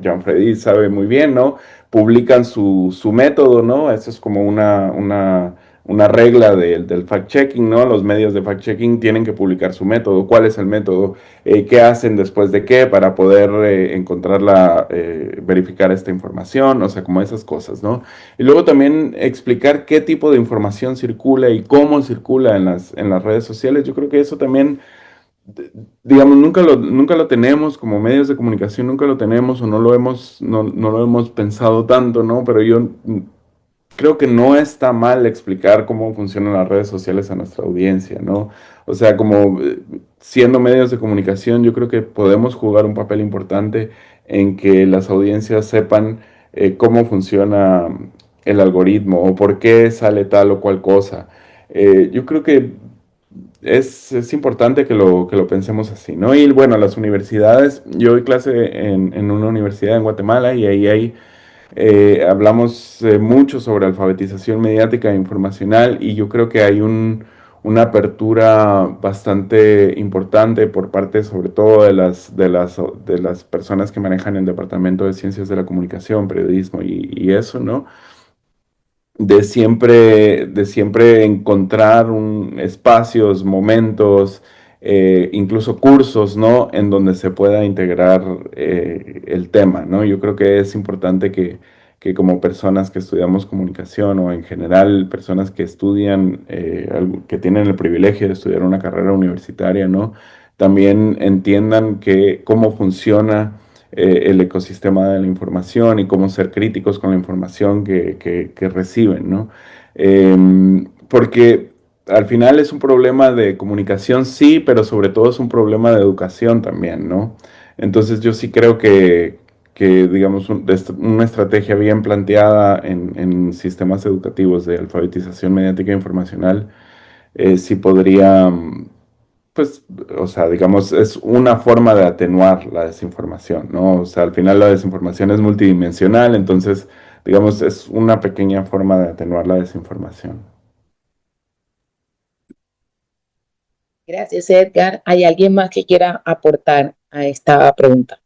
Jean Freddy sabe muy bien, ¿no? Publican su método, ¿no? Eso es como una regla del fact-checking, ¿no? Los medios de fact-checking tienen que publicar su método. ¿Cuál es el método? ¿Qué hacen después de qué para poder verificar esta información? O sea, como esas cosas, ¿no? Y luego también explicar qué tipo de información circula y cómo circula en las redes sociales. Yo creo que eso también, digamos, nunca lo tenemos como medios de comunicación, nunca lo tenemos o no lo hemos pensado tanto, ¿no? Pero yo creo que no está mal explicar cómo funcionan las redes sociales a nuestra audiencia, ¿no? O sea, como siendo medios de comunicación, yo creo que podemos jugar un papel importante en que las audiencias sepan cómo funciona el algoritmo o por qué sale tal o cual cosa. Yo creo que es importante que lo pensemos así, ¿no? Y bueno, las universidades, yo doy clase en una universidad en Guatemala y ahí hay hablamos mucho sobre alfabetización mediática e informacional y yo creo que hay una apertura bastante importante por parte sobre todo de las personas que manejan el Departamento de Ciencias de la Comunicación, Periodismo y eso, ¿no? De siempre encontrar espacios, momentos, incluso cursos, ¿no? En donde se pueda integrar el tema, ¿no? Yo creo que es importante que como personas que estudiamos comunicación o en general personas que estudian, que tienen el privilegio de estudiar una carrera universitaria, ¿no? También entiendan cómo funciona el ecosistema de la información y cómo ser críticos con la información que reciben, ¿no? Porque al final es un problema de comunicación, sí, pero sobre todo es un problema de educación también, ¿no? Entonces yo sí creo que digamos, una estrategia bien planteada en sistemas educativos de alfabetización mediática e informacional, sí podría pues, o sea, digamos, es una forma de atenuar la desinformación, ¿no? O sea, al final la desinformación es multidimensional, entonces, digamos, es una pequeña forma de atenuar la desinformación. Gracias, Edgar. ¿Hay alguien más que quiera aportar a esta pregunta?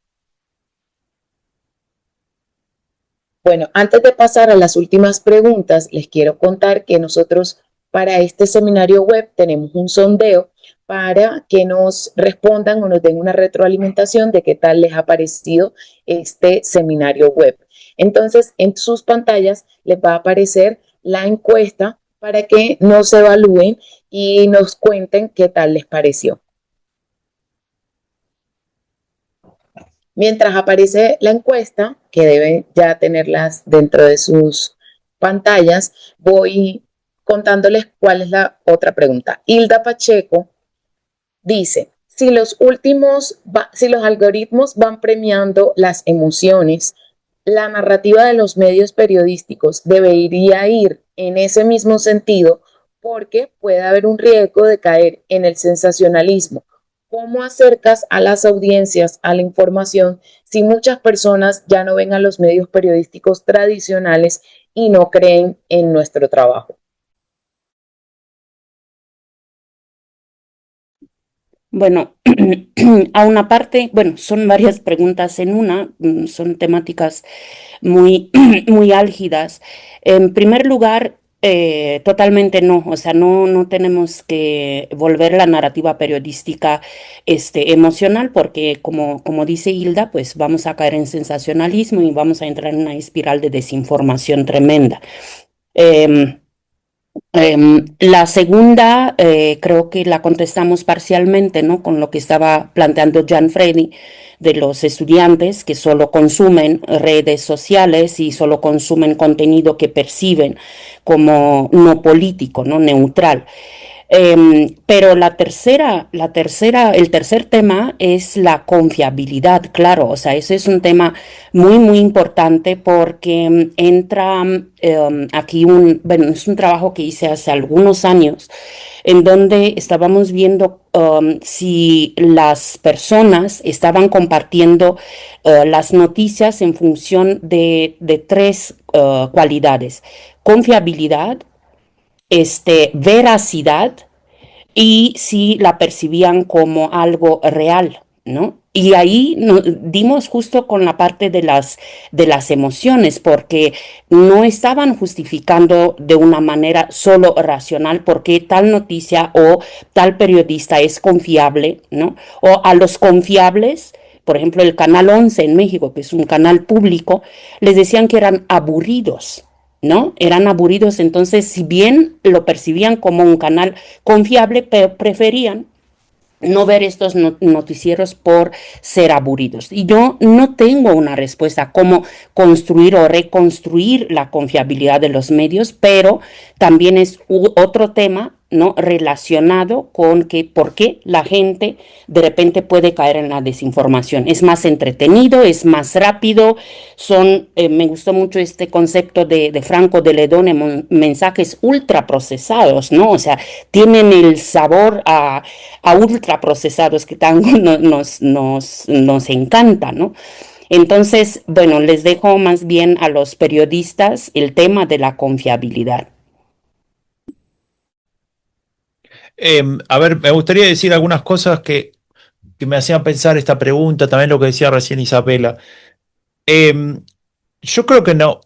Bueno, antes de pasar a las últimas preguntas, les quiero contar que nosotros para este seminario web tenemos un sondeo para que nos respondan o nos den una retroalimentación de qué tal les ha parecido este seminario web. Entonces, en sus pantallas les va a aparecer la encuesta para que nos evalúen y nos cuenten qué tal les pareció. Mientras aparece la encuesta, que deben ya tenerlas dentro de sus pantallas, voy contándoles cuál es la otra pregunta. Hilda Pacheco dice, si los algoritmos van premiando las emociones, la narrativa de los medios periodísticos debería ir en ese mismo sentido porque puede haber un riesgo de caer en el sensacionalismo. ¿Cómo acercas a las audiencias a la información si muchas personas ya no ven a los medios periodísticos tradicionales y no creen en nuestro trabajo? Bueno, a una parte, bueno, son varias preguntas en una, son temáticas muy, muy álgidas. En primer lugar, totalmente no, o sea, no tenemos que volver la narrativa periodística emocional porque como dice Hilda, pues vamos a caer en sensacionalismo y vamos a entrar en una espiral de desinformación tremenda. La segunda, creo que la contestamos parcialmente, ¿no? Con lo que estaba planteando Jan Freddy de los estudiantes que solo consumen redes sociales y solo consumen contenido que perciben como no político, no neutral. Pero el tercer tema es la confiabilidad, claro, o sea, ese es un tema muy, muy importante porque entra aquí bueno, es un trabajo que hice hace algunos años en donde estábamos viendo si las personas estaban compartiendo las noticias en función de tres cualidades: confiabilidad, veracidad y si la percibían como algo real, ¿no? Y ahí dimos justo con la parte de las emociones, porque no estaban justificando de una manera solo racional por qué tal noticia o tal periodista es confiable, ¿no? O a los confiables, por ejemplo, el Canal 11 en México, que es un canal público, les decían que eran aburridos, ¿no? Eran aburridos, entonces si bien lo percibían como un canal confiable, preferían no ver estos noticieros por ser aburridos. Y yo no tengo una respuesta a cómo construir o reconstruir la confiabilidad de los medios, pero también es otro tema, ¿no? Relacionado con por qué la gente de repente puede caer en la desinformación. Es más entretenido, es más rápido, me gustó mucho este concepto de Franco de Ledone, mensajes ultraprocesados, ¿no? O sea, tienen el sabor a ultraprocesados que tanto nos encanta, ¿no? Entonces, bueno, les dejo más bien a los periodistas el tema de la confiabilidad. A ver, me gustaría decir algunas cosas que me hacían pensar esta pregunta, también lo que decía recién Isabela. Yo creo que no.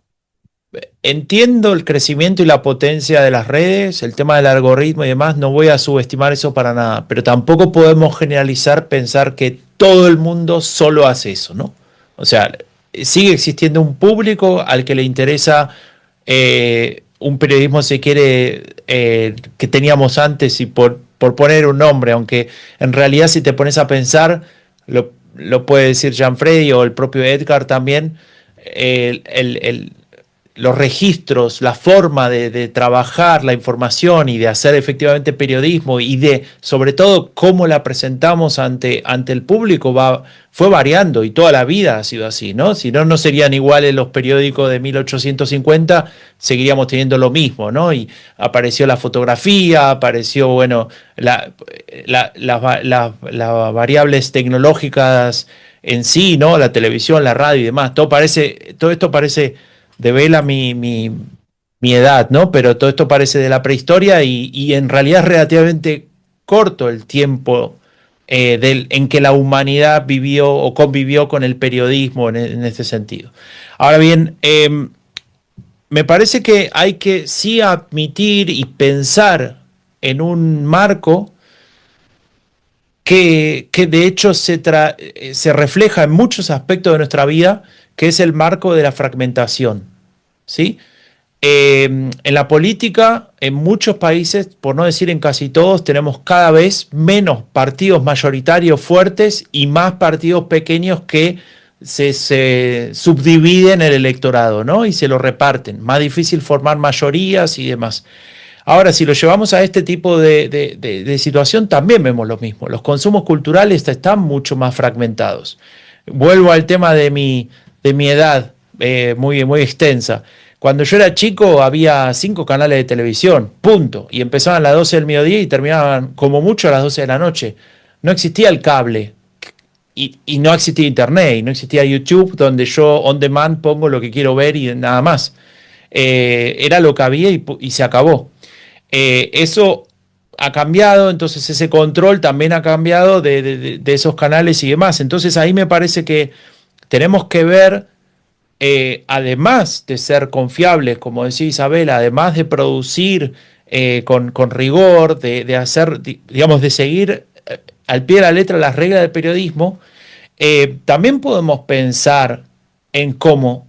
Entiendo el crecimiento y la potencia de las redes, el tema del algoritmo y demás, no voy a subestimar eso para nada, pero tampoco podemos generalizar, pensar que todo el mundo solo hace eso, ¿no? O sea, sigue existiendo un público al que le interesa un periodismo, si quiere, que teníamos antes y por poner un nombre, aunque en realidad si te pones a pensar, lo puede decir Jan Freddy o el propio Edgar también, los registros, la forma de trabajar la información y de hacer efectivamente periodismo y de, sobre todo, cómo la presentamos ante el público fue variando y toda la vida ha sido así, ¿no? Si no, no serían iguales los periódicos de 1850, seguiríamos teniendo lo mismo, ¿no? Y apareció la fotografía, apareció, bueno, las variables tecnológicas en sí, ¿no? La televisión, la radio y demás. Todo esto parece devela mi edad, ¿no? Pero todo esto parece de la prehistoria y en realidad es relativamente corto el tiempo en que la humanidad vivió o convivió con el periodismo en este sentido. Ahora bien, me parece que hay que sí admitir y pensar en un marco que de hecho se refleja en muchos aspectos de nuestra vida, que es el marco de la fragmentación, ¿sí? En la política, en muchos países, por no decir en casi todos, tenemos cada vez menos partidos mayoritarios fuertes y más partidos pequeños que se subdividen el electorado, ¿no? Y se lo reparten. Más difícil formar mayorías y demás. Ahora, si lo llevamos a este tipo de situación, también vemos lo mismo. Los consumos culturales están mucho más fragmentados. Vuelvo al tema de mi edad, muy extensa. Cuando yo era chico había 5 canales de televisión, punto. Y empezaban a las 12 del mediodía y terminaban como mucho a las 12 de la noche. No existía el cable y no existía internet y no existía YouTube donde yo on demand pongo lo que quiero ver y nada más. Era lo que había y se acabó. Eso ha cambiado, entonces ese control también ha cambiado de esos canales y demás. Entonces ahí me parece que tenemos que ver, además de ser confiables, como decía Isabela, además de producir con rigor, de hacer, digamos, de seguir al pie de la letra las reglas del periodismo, también podemos pensar en cómo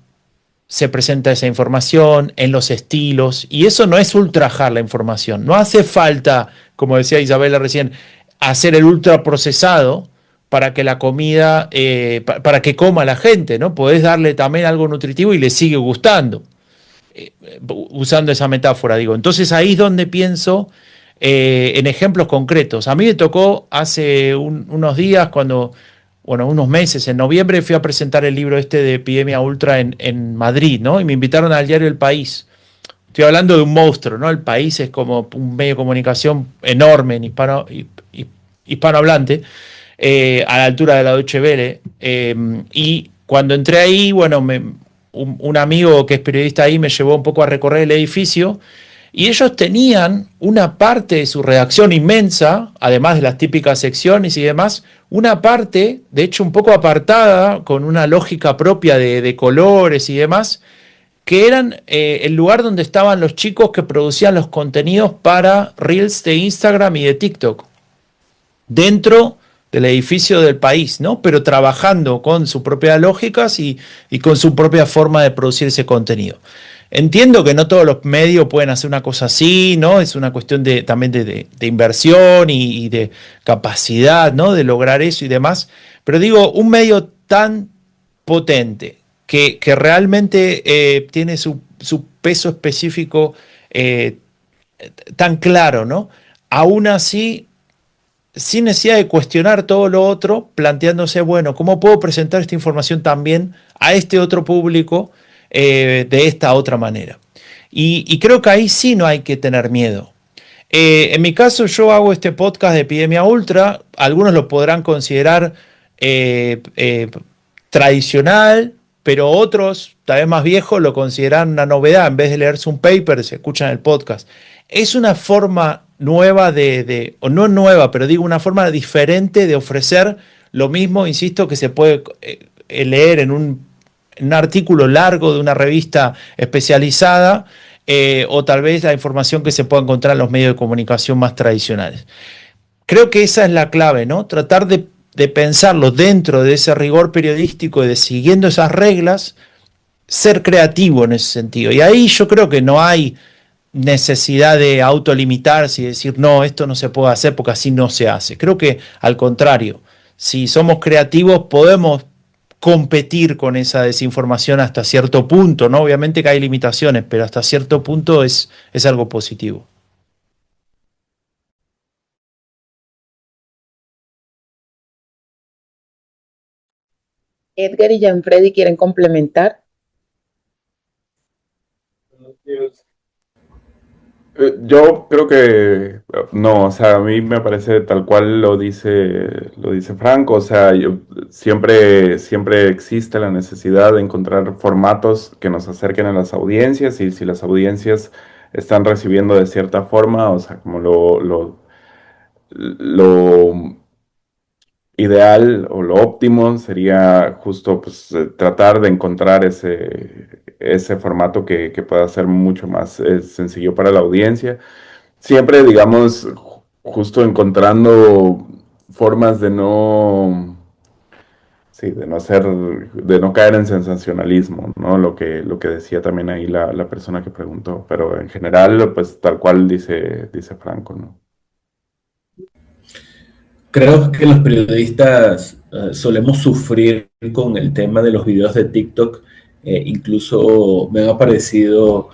se presenta esa información, en los estilos, y eso no es ultrajar la información. No hace falta, como decía Isabela recién, hacer el ultraprocesado para que la comida, para que coma la gente, ¿no? Podés darle también algo nutritivo y le sigue gustando, usando esa metáfora, digo. Entonces ahí es donde pienso en ejemplos concretos. A mí me tocó hace unos días, unos meses, en noviembre fui a presentar el libro este de Epidemia Ultra en Madrid, ¿no? Y me invitaron al diario El País. Estoy hablando de un monstruo, ¿no? El País es como un medio de comunicación enorme en hispanohablante, a la altura de la Deutsche Welle. Y cuando entré ahí, bueno, un amigo que es periodista ahí me llevó un poco a recorrer el edificio. Y ellos tenían una parte de su redacción inmensa, además de las típicas secciones y demás, una parte, de hecho un poco apartada, con una lógica propia de colores y demás, que eran el lugar donde estaban los chicos que producían los contenidos para Reels de Instagram y de TikTok, dentro del edificio del País, ¿no? Pero trabajando con sus propias lógicas y con su propia forma de producir ese contenido. Entiendo que no todos los medios pueden hacer una cosa así, ¿no? Es una cuestión también de inversión y de capacidad, ¿no? De lograr eso y demás. Pero digo, un medio tan potente que realmente tiene su peso específico tan claro, ¿no? Aún así, sin necesidad de cuestionar todo lo otro, planteándose, bueno, ¿cómo puedo presentar esta información también a este otro público de esta otra manera? Y creo que ahí sí no hay que tener miedo. En mi caso, yo hago este podcast de Epidemia Ultra. Algunos lo podrán considerar tradicional, pero otros, tal vez más viejos, lo consideran una novedad. En vez de leerse un paper, se escuchan el podcast. Es una forma nueva o no nueva, pero digo una forma diferente de ofrecer lo mismo, insisto, que se puede leer en un artículo largo de una revista especializada, o tal vez la información que se pueda encontrar en los medios de comunicación más tradicionales. Creo que esa es la clave, ¿no? Tratar de pensarlo dentro de ese rigor periodístico y de siguiendo esas reglas, ser creativo en ese sentido. Y ahí yo creo que no hay necesidad de autolimitarse y decir, no, esto no se puede hacer porque así no se hace. Creo que al contrario, si somos creativos podemos competir con esa desinformación hasta cierto punto, ¿no? Obviamente que hay limitaciones, pero hasta cierto punto es algo positivo. Edgar y Freddy quieren complementar. Yo creo que no, o sea, a mí me parece tal cual lo dice Franco, o sea, siempre existe la necesidad de encontrar formatos que nos acerquen a las audiencias y si las audiencias están recibiendo de cierta forma, o sea, como lo ideal o lo óptimo sería justo pues, tratar de encontrar ese formato que pueda ser mucho más sencillo para la audiencia. Siempre, digamos, justo encontrando formas de no, sí, de no caer en sensacionalismo, ¿no? Lo que decía también ahí la persona que preguntó, pero en general, pues tal cual dice Franco, ¿no? Creo que los periodistas solemos sufrir con el tema de los videos de TikTok. Incluso me han aparecido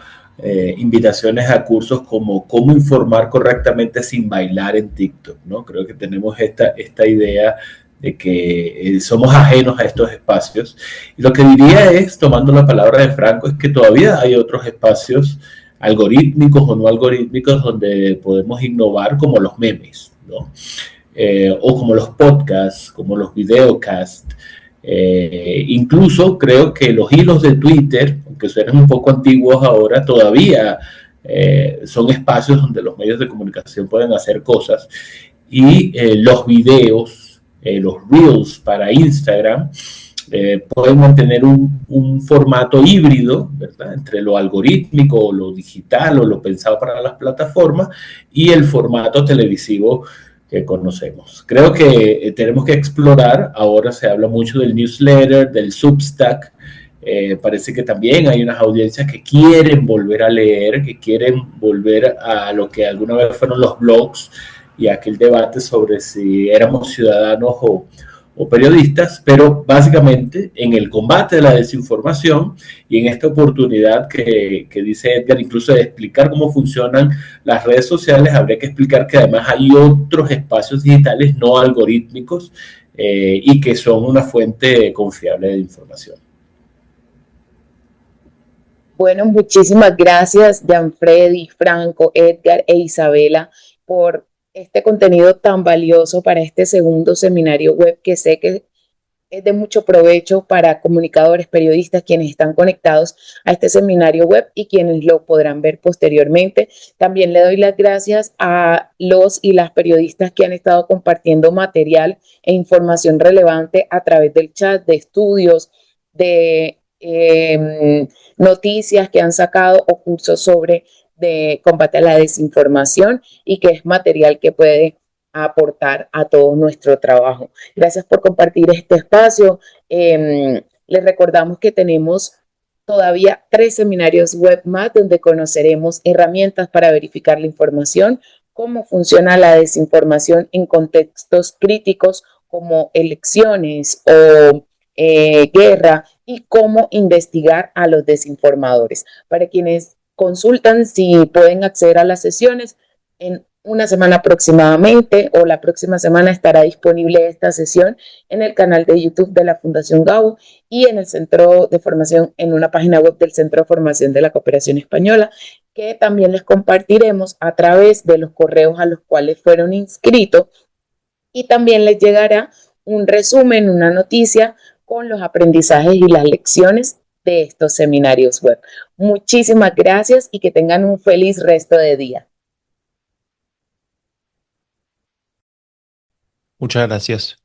invitaciones a cursos como cómo informar correctamente sin bailar en TikTok, ¿no? Creo que tenemos esta idea de que somos ajenos a estos espacios. Y lo que diría es, tomando la palabra de Franco, es que todavía hay otros espacios algorítmicos o no algorítmicos donde podemos innovar, como los memes, ¿no? O como los podcasts, como los videocasts. Incluso creo que los hilos de Twitter, aunque suenan un poco antiguos ahora, todavía son espacios donde los medios de comunicación pueden hacer cosas. Y los videos, los reels para Instagram, pueden mantener un formato híbrido, ¿verdad? Entre lo algorítmico, lo digital o lo pensado para las plataformas y el formato televisivo que conocemos. Creo que tenemos que explorar, ahora se habla mucho del newsletter, del Substack, parece que también hay unas audiencias que quieren volver a leer, que quieren volver a lo que alguna vez fueron los blogs y aquel debate sobre si éramos ciudadanos o periodistas, pero básicamente en el combate de la desinformación y en esta oportunidad que dice Edgar, incluso de explicar cómo funcionan las redes sociales, habría que explicar que además hay otros espacios digitales no algorítmicos y que son una fuente confiable de información. Bueno, muchísimas gracias, Gianfredi, Franco, Edgar e Isabela, por este contenido tan valioso para este segundo seminario web que sé que es de mucho provecho para comunicadores, periodistas, quienes están conectados a este seminario web y quienes lo podrán ver posteriormente. También le doy las gracias a los y las periodistas que han estado compartiendo material e información relevante a través del chat, de estudios, de noticias que han sacado o cursos sobre de combate a la desinformación y que es material que puede aportar a todo nuestro trabajo. Gracias por compartir este espacio. Les recordamos que tenemos todavía 3 seminarios web más donde conoceremos herramientas para verificar la información, cómo funciona la desinformación en contextos críticos como elecciones o guerra y cómo investigar a los desinformadores. Para quienes consultan si pueden acceder a las sesiones, en una semana aproximadamente o la próxima semana estará disponible esta sesión en el canal de YouTube de la Fundación Gabo y en el Centro de Formación, en una página web del Centro de Formación de la Cooperación Española, que también les compartiremos a través de los correos a los cuales fueron inscritos y también les llegará un resumen, una noticia con los aprendizajes y las lecciones de estos seminarios web. Muchísimas gracias y que tengan un feliz resto de día. Muchas gracias.